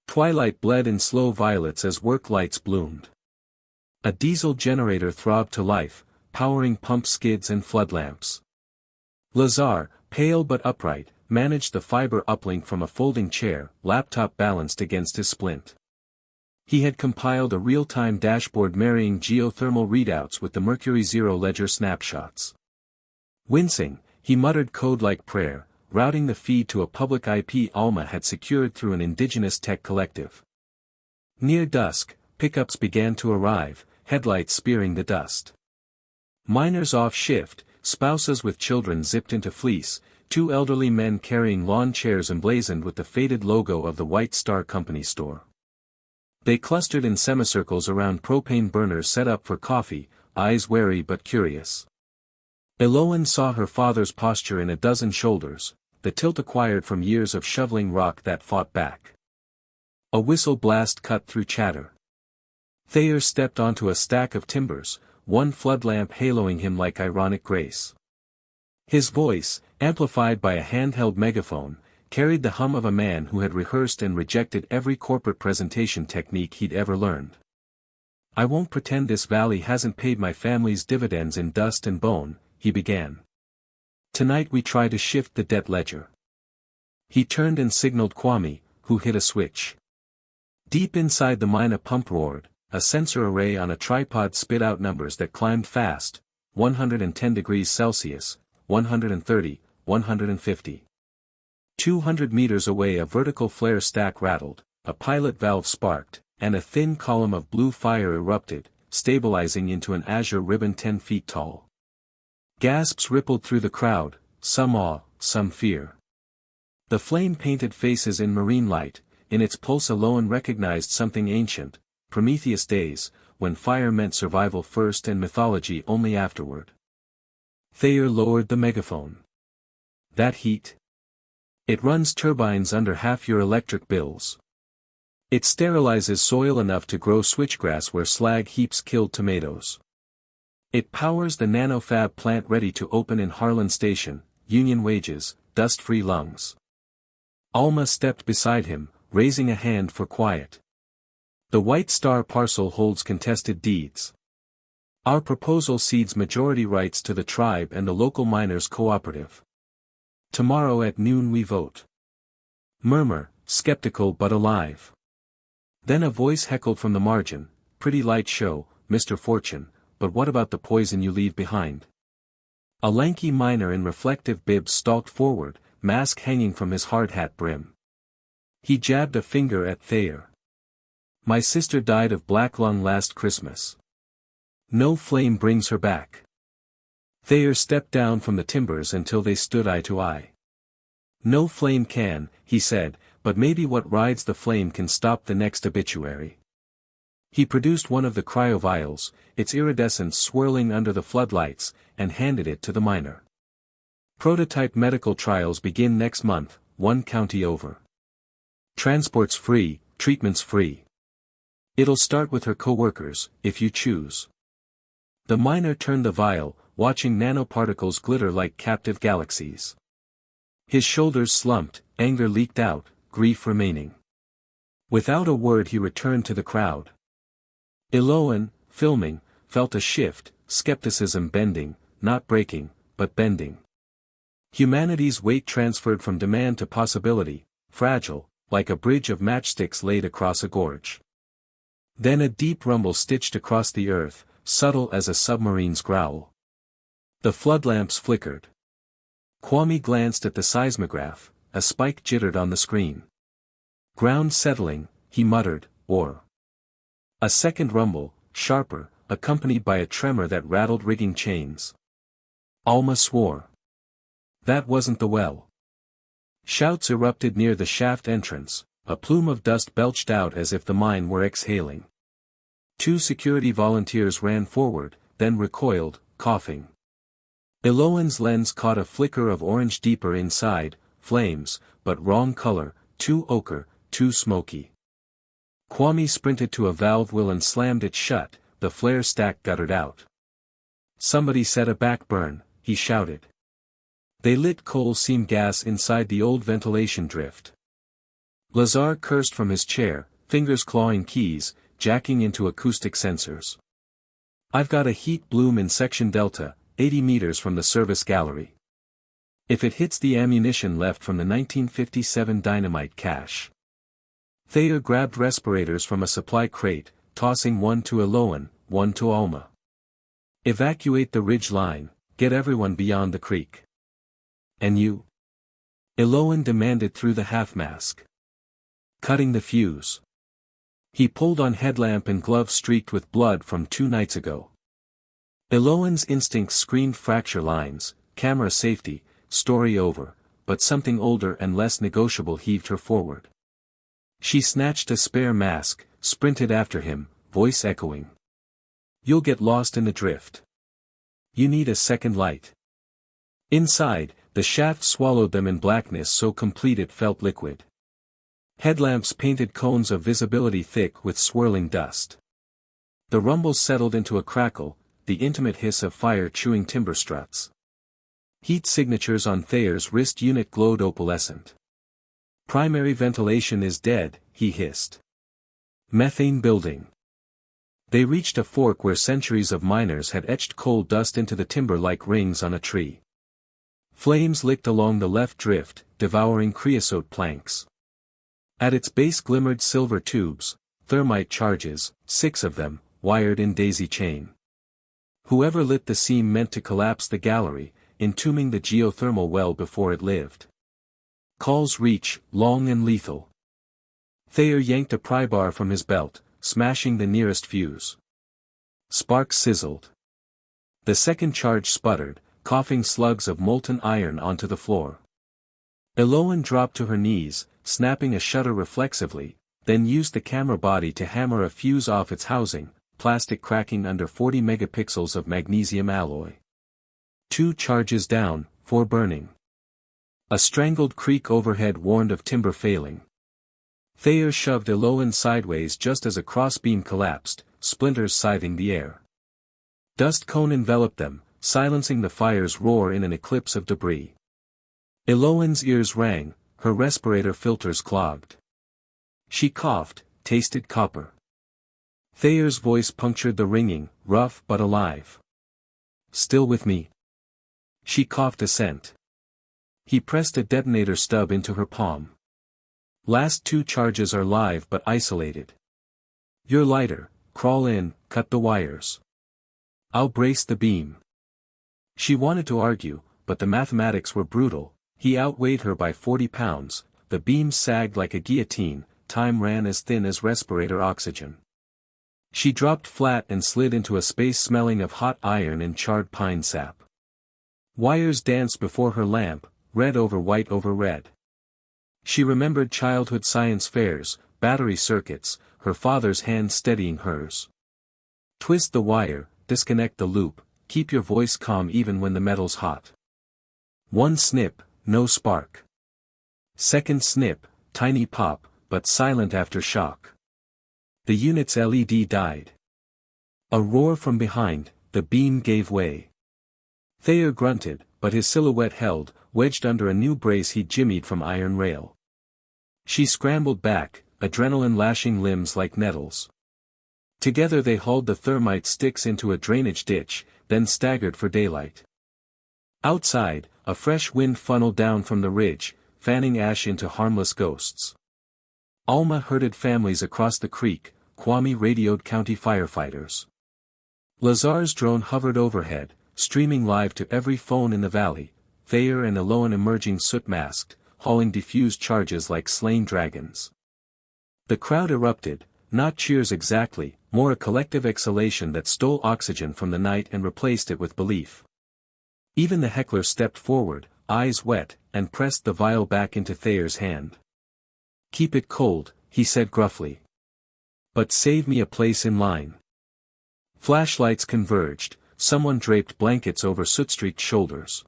Twilight bled in slow violets as work lights bloomed. A diesel generator throbbed to life, powering pump skids and flood lamps. Lazar, pale but upright, managed the fiber uplink from a folding chair, laptop balanced against his splint. He had compiled a real-time dashboard marrying geothermal readouts with the Mercury Zero ledger snapshots. Wincing, he muttered code like prayer, routing the feed to a public IP Alma had secured through an indigenous tech collective. Near dusk, pickups began to arrive, headlights spearing the dust. Miners off shift, spouses with children zipped into fleece, two elderly men carrying lawn chairs emblazoned with the faded logo of the White Star Company store. They clustered in semicircles around propane burners set up for coffee, eyes wary but curious. Eloan saw her father's posture in a dozen shoulders, the tilt acquired from years of shoveling rock that fought back. A whistle blast cut through chatter. Thayer stepped onto a stack of timbers, one floodlamp haloing him like ironic grace. His voice, amplified by a handheld megaphone, carried the hum of a man who had rehearsed and rejected every corporate presentation technique he'd ever learned. I won't pretend this valley hasn't paid my family's dividends in dust and bone, he began. Tonight we try to shift the debt ledger. He turned and signaled Kwame, who hit a switch. Deep inside the mine a pump roared, a sensor array on a tripod spit out numbers that climbed fast, 110 degrees Celsius, 130, 150. 200 meters away a vertical flare stack rattled, a pilot valve sparked, and a thin column of blue fire erupted, stabilizing into an azure ribbon 10 feet tall. Gasps rippled through the crowd, some awe, some fear. The flame painted faces in marine light, in its pulse Eloan recognized something ancient, Prometheus days, when fire meant survival first and mythology only afterward. Thayer lowered the megaphone. That heat? It runs turbines under half your electric bills. It sterilizes soil enough to grow switchgrass where slag heaps killed tomatoes. It powers the nanofab plant ready to open in Harlan Station, union wages, dust-free lungs. Alma stepped beside him, raising a hand for quiet. The White Star parcel holds contested deeds. Our proposal cedes majority rights to the tribe and the local miners' cooperative. Tomorrow at noon we vote. Murmur, skeptical but alive. Then a voice heckled from the margin, pretty light show, Mr. Fortune, but what about the poison you leave behind? A lanky miner in reflective bibs stalked forward, mask hanging from his hard hat brim. He jabbed a finger at Thayer. My sister died of black lung last Christmas. No flame brings her back. Thayer stepped down from the timbers until they stood eye to eye. No flame can, he said, but maybe what rides the flame can stop the next obituary. He produced one of the cryovials, its iridescence swirling under the floodlights, and handed it to the miner. Prototype medical trials begin next month, one county over. Transport's free, treatment's free. It'll start with her co-workers, if you choose. The miner turned the vial, watching nanoparticles glitter like captive galaxies. His shoulders slumped, anger leaked out, grief remaining. Without a word he returned to the crowd. Eloan, filming, felt a shift, skepticism bending, not breaking, but bending. Humanity's weight transferred from demand to possibility, fragile, like a bridge of matchsticks laid across a gorge. Then a deep rumble stitched across the earth, subtle as a submarine's growl. The floodlamps flickered. Kwame glanced at the seismograph, a spike jittered on the screen. Ground settling, he muttered, or. A second rumble, sharper, accompanied by a tremor that rattled rigging chains. Alma swore. That wasn't the well. Shouts erupted near the shaft entrance, a plume of dust belched out as if the mine were exhaling. 2 security volunteers ran forward, then recoiled, coughing. Eloan's lens caught a flicker of orange deeper inside, flames, but wrong color, too ochre, too smoky. Kwame sprinted to a valve well and slammed it shut, the flare stack guttered out. Somebody set a backburn, he shouted. They lit coal seam gas inside the old ventilation drift. Lazar cursed from his chair, fingers clawing keys, jacking into acoustic sensors. I've got a heat bloom in section delta, 80 meters from the service gallery. If it hits the ammunition left from the 1957 dynamite cache. Thayer grabbed respirators from a supply crate, tossing one to Eloan, one to Alma. Evacuate the ridge line, get everyone beyond the creek. And you? Eloan demanded through the half-mask. Cutting the fuse. He pulled on headlamp and glove streaked with blood from 2 nights ago. Eloan's instincts screamed fracture lines, camera safety, story over, but something older and less negotiable heaved her forward. She snatched a spare mask, sprinted after him, voice echoing. You'll get lost in the drift. You need a second light. Inside, the shaft swallowed them in blackness so complete it felt liquid. Headlamps painted cones of visibility thick with swirling dust. The rumble settled into a crackle, the intimate hiss of fire chewing timber struts. Heat signatures on Thayer's wrist unit glowed opalescent. Primary ventilation is dead, he hissed. Methane building. They reached a fork where centuries of miners had etched coal dust into the timber like rings on a tree. Flames licked along the left drift, devouring creosote planks. At its base glimmered silver tubes, thermite charges, 6 of them, wired in daisy chain. Whoever lit the seam meant to collapse the gallery, entombing the geothermal well before it lived. Call's reach, long and lethal. Thayer yanked a pry bar from his belt, smashing the nearest fuse. Sparks sizzled. The second charge sputtered, coughing slugs of molten iron onto the floor. Eloan dropped to her knees, snapping a shutter reflexively, then used the camera body to hammer a fuse off its housing, plastic cracking under 40 megapixels of magnesium alloy. 2 charges down, 4 burning. A strangled creak overhead warned of timber failing. Thayer shoved Eloan sideways just as a crossbeam collapsed, splinters scything the air. Dust cone enveloped them, silencing the fire's roar in an eclipse of debris. Eloan's ears rang, her respirator filters clogged. She coughed, tasted copper. Thayer's voice punctured the ringing, rough but alive. Still with me? She coughed assent. He pressed a detonator stub into her palm. Last 2 charges are live but isolated. You're lighter, crawl in, cut the wires. I'll brace the beam. She wanted to argue, but the mathematics were brutal. He outweighed her by 40 pounds, the beam sagged like a guillotine, time ran as thin as respirator oxygen. She dropped flat and slid into a space smelling of hot iron and charred pine sap. Wires danced before her lamp, red over white over red. She remembered childhood science fairs, battery circuits, her father's hand steadying hers. Twist the wire, disconnect the loop, keep your voice calm even when the metal's hot. 1 snip, no spark. Second snip, tiny pop, but silent after shock. The unit's LED died. A roar from behind, the beam gave way. Thayer grunted, but his silhouette held, wedged under a new brace he'd jimmied from iron rail. She scrambled back, adrenaline lashing limbs like nettles. Together they hauled the thermite sticks into a drainage ditch, then staggered for daylight. Outside, a fresh wind funneled down from the ridge, fanning ash into harmless ghosts. Alma herded families across the creek, Kwame radioed county firefighters. Lazar's drone hovered overhead, streaming live to every phone in the valley, Thayer and Eloan emerging soot-masked, hauling diffused charges like slain dragons. The crowd erupted, not cheers exactly, more a collective exhalation that stole oxygen from the night and replaced it with belief. Even the heckler stepped forward, eyes wet, and pressed the vial back into Thayer's hand. Keep it cold, he said gruffly. But save me a place in line. Flashlights converged, someone draped blankets over soot-streaked shoulders.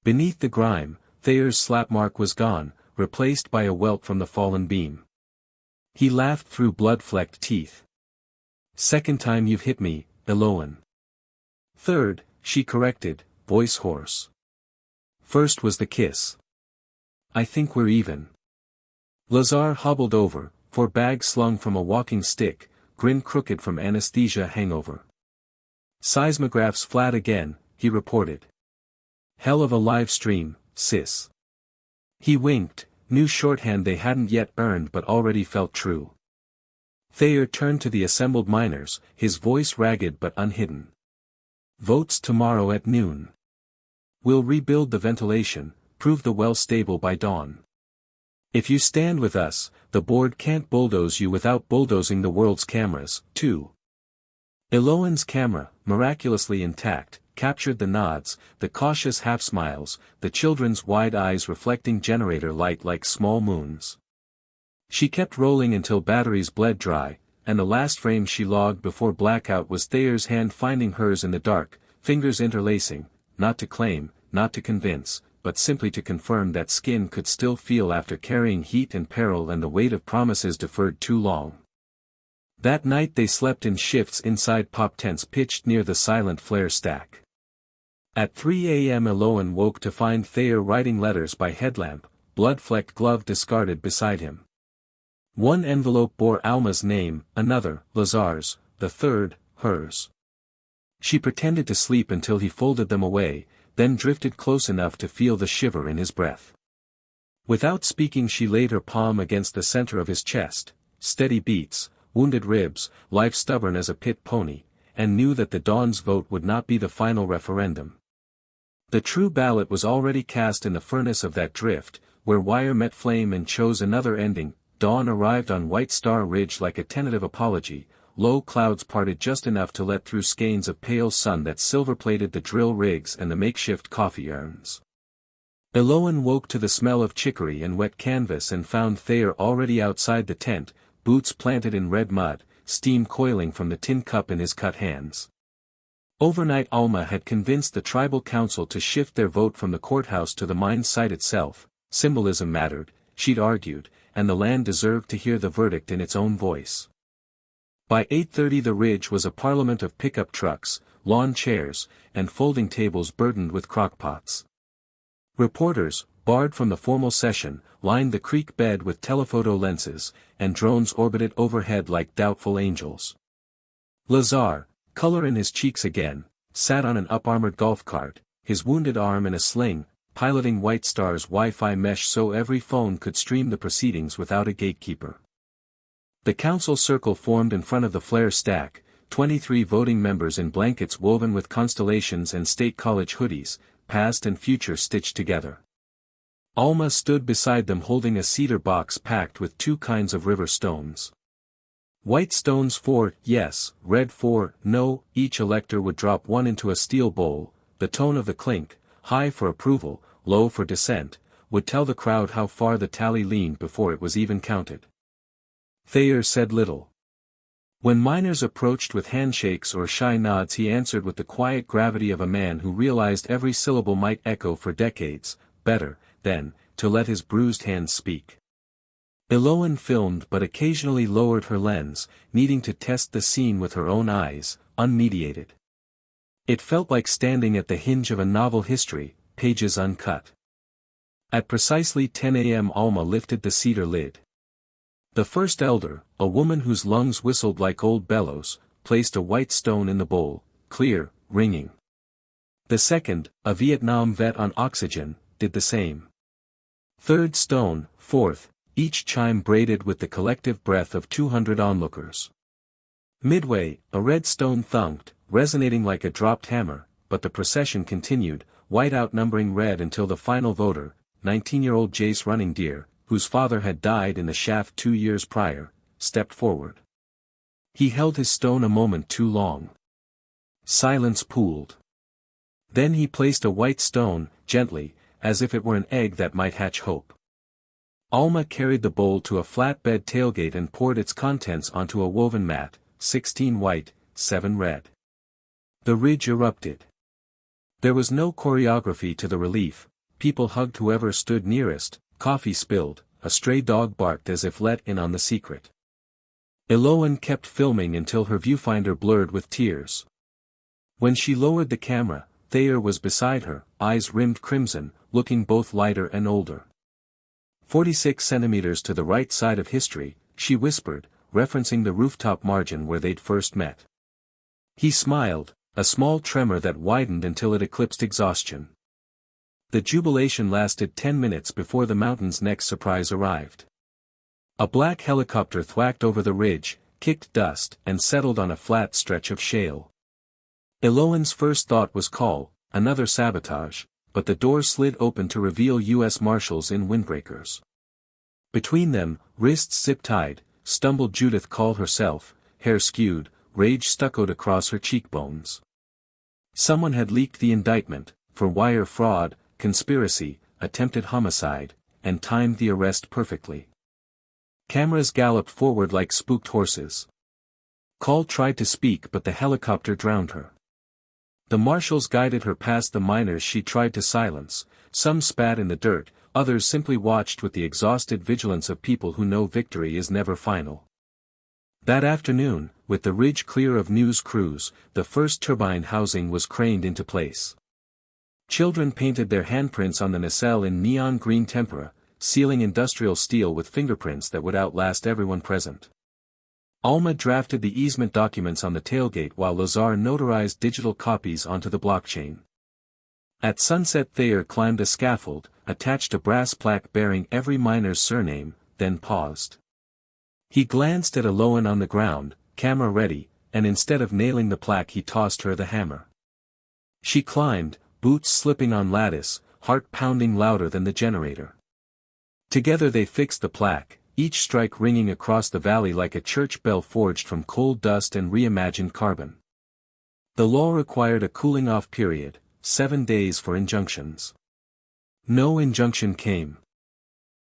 Beneath the grime, Thayer's slap mark was gone, replaced by a welt from the fallen beam. He laughed through blood-flecked teeth. Second time you've hit me, Eloan. Third, she corrected, voice hoarse. First was the kiss. I think we're even. Lazar hobbled over, for bag slung from a walking stick, grin crooked from anesthesia hangover. Seismographs flat again, he reported. Hell of a live stream, sis. He winked, new shorthand they hadn't yet earned but already felt true. Thayer turned to the assembled miners, his voice ragged but unhidden. Votes tomorrow at noon. We'll rebuild the ventilation, prove the well stable by dawn. If you stand with us, the board can't bulldoze you without bulldozing the world's cameras, too. Eloan's camera, miraculously intact, captured the nods, the cautious half-smiles, the children's wide eyes reflecting generator light like small moons. She kept rolling until batteries bled dry, and the last frame she logged before blackout was Thayer's hand finding hers in the dark, fingers interlacing, not to claim, not to convince, but simply to confirm that skin could still feel after carrying heat and peril and the weight of promises deferred too long. That night they slept in shifts inside pop tents pitched near the silent flare stack. At 3 a.m. Eloan woke to find Thayer writing letters by headlamp, blood-flecked glove discarded beside him. One envelope bore Alma's name, another, Lazar's, the third, hers. She pretended to sleep until he folded them away, then drifted close enough to feel the shiver in his breath. Without speaking she laid her palm against the center of his chest, steady beats, wounded ribs, life stubborn as a pit pony, and knew that the Dawn's vote would not be the final referendum. The true ballot was already cast in the furnace of that drift, where wire met flame and chose another ending. Dawn arrived on White Star Ridge like a tentative apology, low clouds parted just enough to let through skeins of pale sun that silver-plated the drill rigs and the makeshift coffee urns. Eloan woke to the smell of chicory and wet canvas and found Thayer already outside the tent, boots planted in red mud, steam coiling from the tin cup in his cut hands. Overnight Alma had convinced the tribal council to shift their vote from the courthouse to the mine site itself. Symbolism mattered, she'd argued, and the land deserved to hear the verdict in its own voice. By 8:30 the ridge was a parliament of pickup trucks, lawn chairs, and folding tables burdened with crockpots. Reporters, barred from the formal session, lined the creek bed with telephoto lenses, and drones orbited overhead like doubtful angels. Lazar, color in his cheeks again, sat on an up-armored golf cart, his wounded arm in a sling, piloting White Star's Wi-Fi mesh so every phone could stream the proceedings without a gatekeeper. The council circle formed in front of the flare stack, 23 voting members in blankets woven with constellations and state college hoodies, past and future stitched together. Alma stood beside them holding a cedar box packed with two kinds of river stones. White stones for yes, red for no, each elector would drop one into a steel bowl, the tone of the clink, high for approval, low for dissent, would tell the crowd how far the tally leaned before it was even counted. Thayer said little. When miners approached with handshakes or shy nods he answered with the quiet gravity of a man who realized every syllable might echo for decades, better, then, to let his bruised hands speak. Eloan filmed but occasionally lowered her lens, needing to test the scene with her own eyes, unmediated. It felt like standing at the hinge of a novel history, pages uncut. At precisely 10 a.m. Alma lifted the cedar lid. The first elder, a woman whose lungs whistled like old bellows, placed a white stone in the bowl, clear, ringing. The second, a Vietnam vet on oxygen, did the same. Third stone, fourth, each chime braided with the collective breath of 200 onlookers. Midway, a red stone thunked, resonating like a dropped hammer, but the procession continued, white outnumbering red until the final voter, 19-year-old Jace Running Deer, whose father had died in the shaft 2 years prior, stepped forward. He held his stone a moment too long. Silence pooled. Then he placed a white stone, gently, as if it were an egg that might hatch hope. Alma carried the bowl to a flatbed tailgate and poured its contents onto a woven mat, 16 white, 7 red. The ridge erupted. There was no choreography to the relief, people hugged whoever stood nearest, coffee spilled, a stray dog barked as if let in on the secret. Eloane kept filming until her viewfinder blurred with tears. When she lowered the camera, Thayer was beside her, eyes rimmed crimson, looking both lighter and older. 46 centimeters to the right side of history, she whispered, referencing the rooftop margin where they'd first met. He smiled, a small tremor that widened until it eclipsed exhaustion. The jubilation lasted 10 minutes before the mountain's next surprise arrived. A black helicopter thwacked over the ridge, kicked dust, and settled on a flat stretch of shale. Eloane's first thought was call, another sabotage, but the door slid open to reveal U.S. Marshals in windbreakers. Between them, wrists zip-tied, stumbled Judith Call herself, hair skewed, rage stuccoed across her cheekbones. Someone had leaked the indictment, for wire fraud, conspiracy, attempted homicide, and timed the arrest perfectly. Cameras galloped forward like spooked horses. Call tried to speak but the helicopter drowned her. The marshals guided her past the miners she tried to silence, some spat in the dirt, others simply watched with the exhausted vigilance of people who know victory is never final. That afternoon, with the ridge clear of news crews, the first turbine housing was craned into place. Children painted their handprints on the nacelle in neon green tempera, sealing industrial steel with fingerprints that would outlast everyone present. Alma drafted the easement documents on the tailgate while Lazar notarized digital copies onto the blockchain. At sunset Thayer climbed a scaffold, attached a brass plaque bearing every miner's surname, then paused. He glanced at Eloane on the ground, camera ready, and instead of nailing the plaque he tossed her the hammer. She climbed, boots slipping on lattice, heart pounding louder than the generator. Together they fixed the plaque, each strike ringing across the valley like a church bell forged from coal dust and reimagined carbon. The law required a cooling-off period, 7 days for injunctions. No injunction came.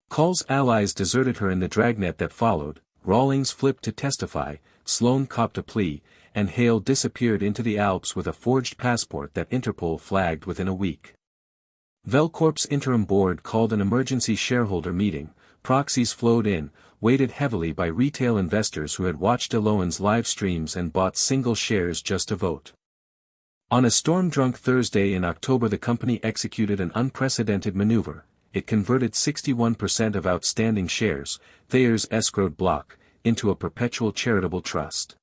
Call's allies deserted her in the dragnet that followed, Rawlings flipped to testify, Sloan copped a plea, and Hale disappeared into the Alps with a forged passport that Interpol flagged within a week. Velcorp's interim board called an emergency shareholder meeting, proxies flowed in, weighted heavily by retail investors who had watched Eloane's live streams and bought single shares just to vote. On a storm-drunk Thursday in October the company executed an unprecedented maneuver. It converted 61% of outstanding shares, Thayer's escrowed block, into a perpetual charitable trust.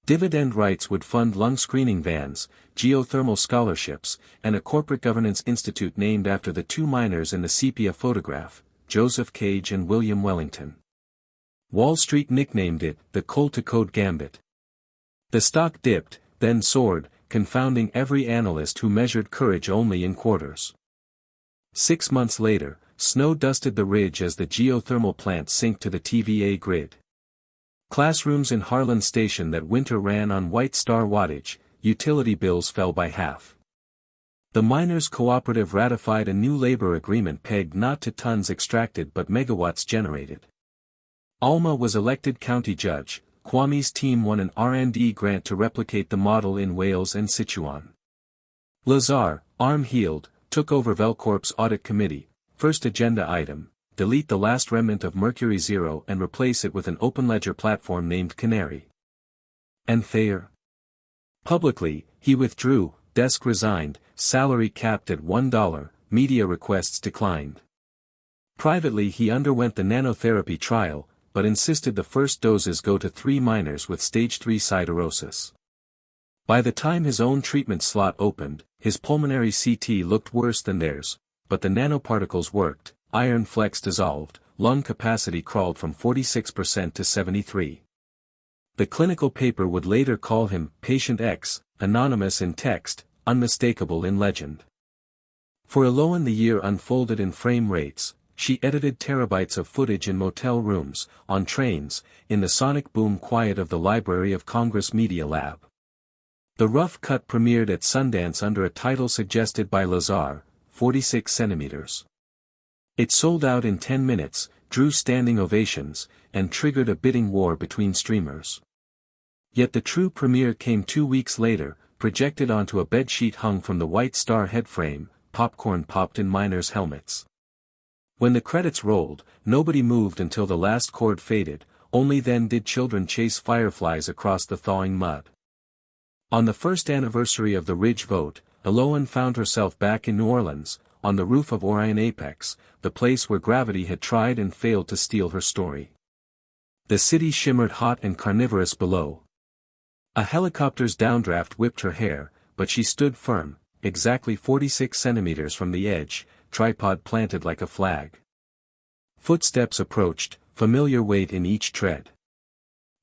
Dividend rights would fund lung screening vans, geothermal scholarships, and a corporate governance institute named after the two miners in the sepia photograph, Joseph Cage and William Wellington. Wall Street nicknamed it the coal-to-code gambit. The stock dipped, then soared, confounding every analyst who measured courage only in quarters. 6 months later, snow dusted the ridge as the geothermal plant synced to the TVA grid. Classrooms in Harlan Station that winter ran on White Star wattage, utility bills fell by half. The miners' cooperative ratified a new labor agreement pegged not to tons extracted but megawatts generated. Alma was elected county judge, Kwame's team won an R&D grant to replicate the model in Wales and Sichuan. Lazar, arm-healed, took over Velcorp's audit committee, first agenda item, delete the last remnant of Mercury Zero and replace it with an open ledger platform named Canary. And Thayer? Publicly, he withdrew, desk resigned, salary capped at $1, media requests declined. Privately he underwent the nanotherapy trial, but insisted the first doses go to 3 miners with stage 3 siderosis. By the time his own treatment slot opened, his pulmonary CT looked worse than theirs, but the nanoparticles worked, iron flex dissolved, lung capacity crawled from 46% to 73%. The clinical paper would later call him Patient X, anonymous in text, unmistakable in legend. For Eloane the year unfolded in frame rates. She edited terabytes of footage in motel rooms, on trains, in the sonic boom quiet of the Library of Congress Media Lab. The rough cut premiered at Sundance under a title suggested by Lazar, 46 centimeters. It sold out in 10 minutes, drew standing ovations, and triggered a bidding war between streamers. Yet the true premiere came 2 weeks later, projected onto a bedsheet hung from the White Star headframe, popcorn popped in miners' helmets. When the credits rolled, nobody moved until the last chord faded, only then did children chase fireflies across the thawing mud. On the first anniversary of the Ridge vote, Helena found herself back in New Orleans, on the roof of Orion Apex, the place where gravity had tried and failed to steal her story. The city shimmered hot and carnivorous below. A helicopter's downdraft whipped her hair, but she stood firm, exactly 46 centimeters from the edge, tripod planted like a flag. Footsteps approached, familiar weight in each tread.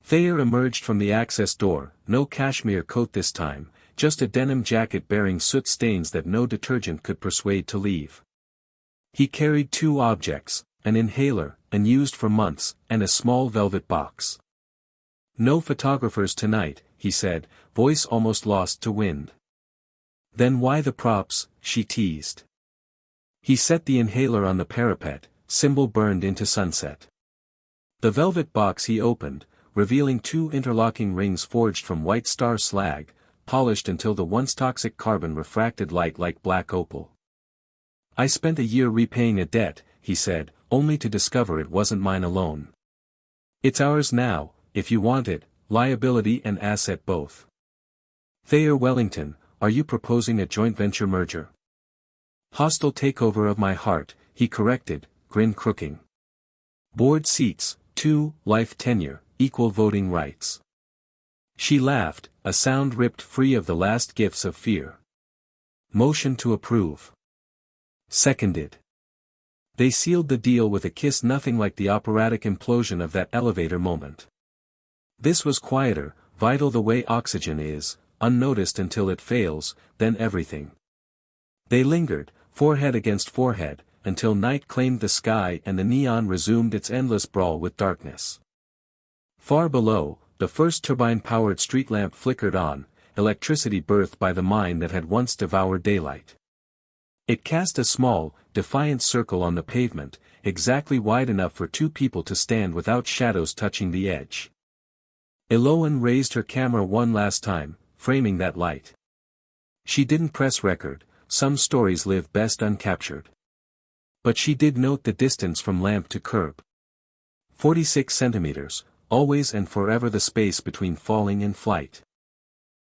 Thayer emerged from the access door, no cashmere coat this time, just a denim jacket bearing soot stains that no detergent could persuade to leave. He carried two objects, an inhaler, unused for months, and a small velvet box. "No photographers tonight," he said, voice almost lost to wind. "Then why the props?" she teased. He set the inhaler on the parapet, symbol burned into sunset. The velvet box he opened, revealing two interlocking rings forged from white star slag, polished until the once toxic carbon refracted light like black opal. "I spent a year repaying a debt," he said, only to discover it wasn't mine alone. "It's ours now, if you want it, liability and asset both." "Thayer Wellington, are you proposing a joint venture merger?" "Hostile takeover of my heart," he corrected, grin crooking. "Board seats, 2, life tenure, equal voting rights." She laughed, a sound ripped free of the last gifts of fear. "Motion to approve." "Seconded." They sealed the deal with a kiss nothing like the operatic implosion of that elevator moment. This was quieter, vital the way oxygen is, unnoticed until it fails, then everything. They lingered, forehead against forehead, until night claimed the sky and the neon resumed its endless brawl with darkness. Far below, the first turbine-powered street lamp flickered on, electricity birthed by the mine that had once devoured daylight. It cast a small, defiant circle on the pavement, exactly wide enough for two people to stand without shadows touching the edge. Helena raised her camera one last time, framing that light. She didn't press record, some stories live best uncaptured. But she did note the distance from lamp to curb. 46 centimeters, always and forever the space between falling and flight.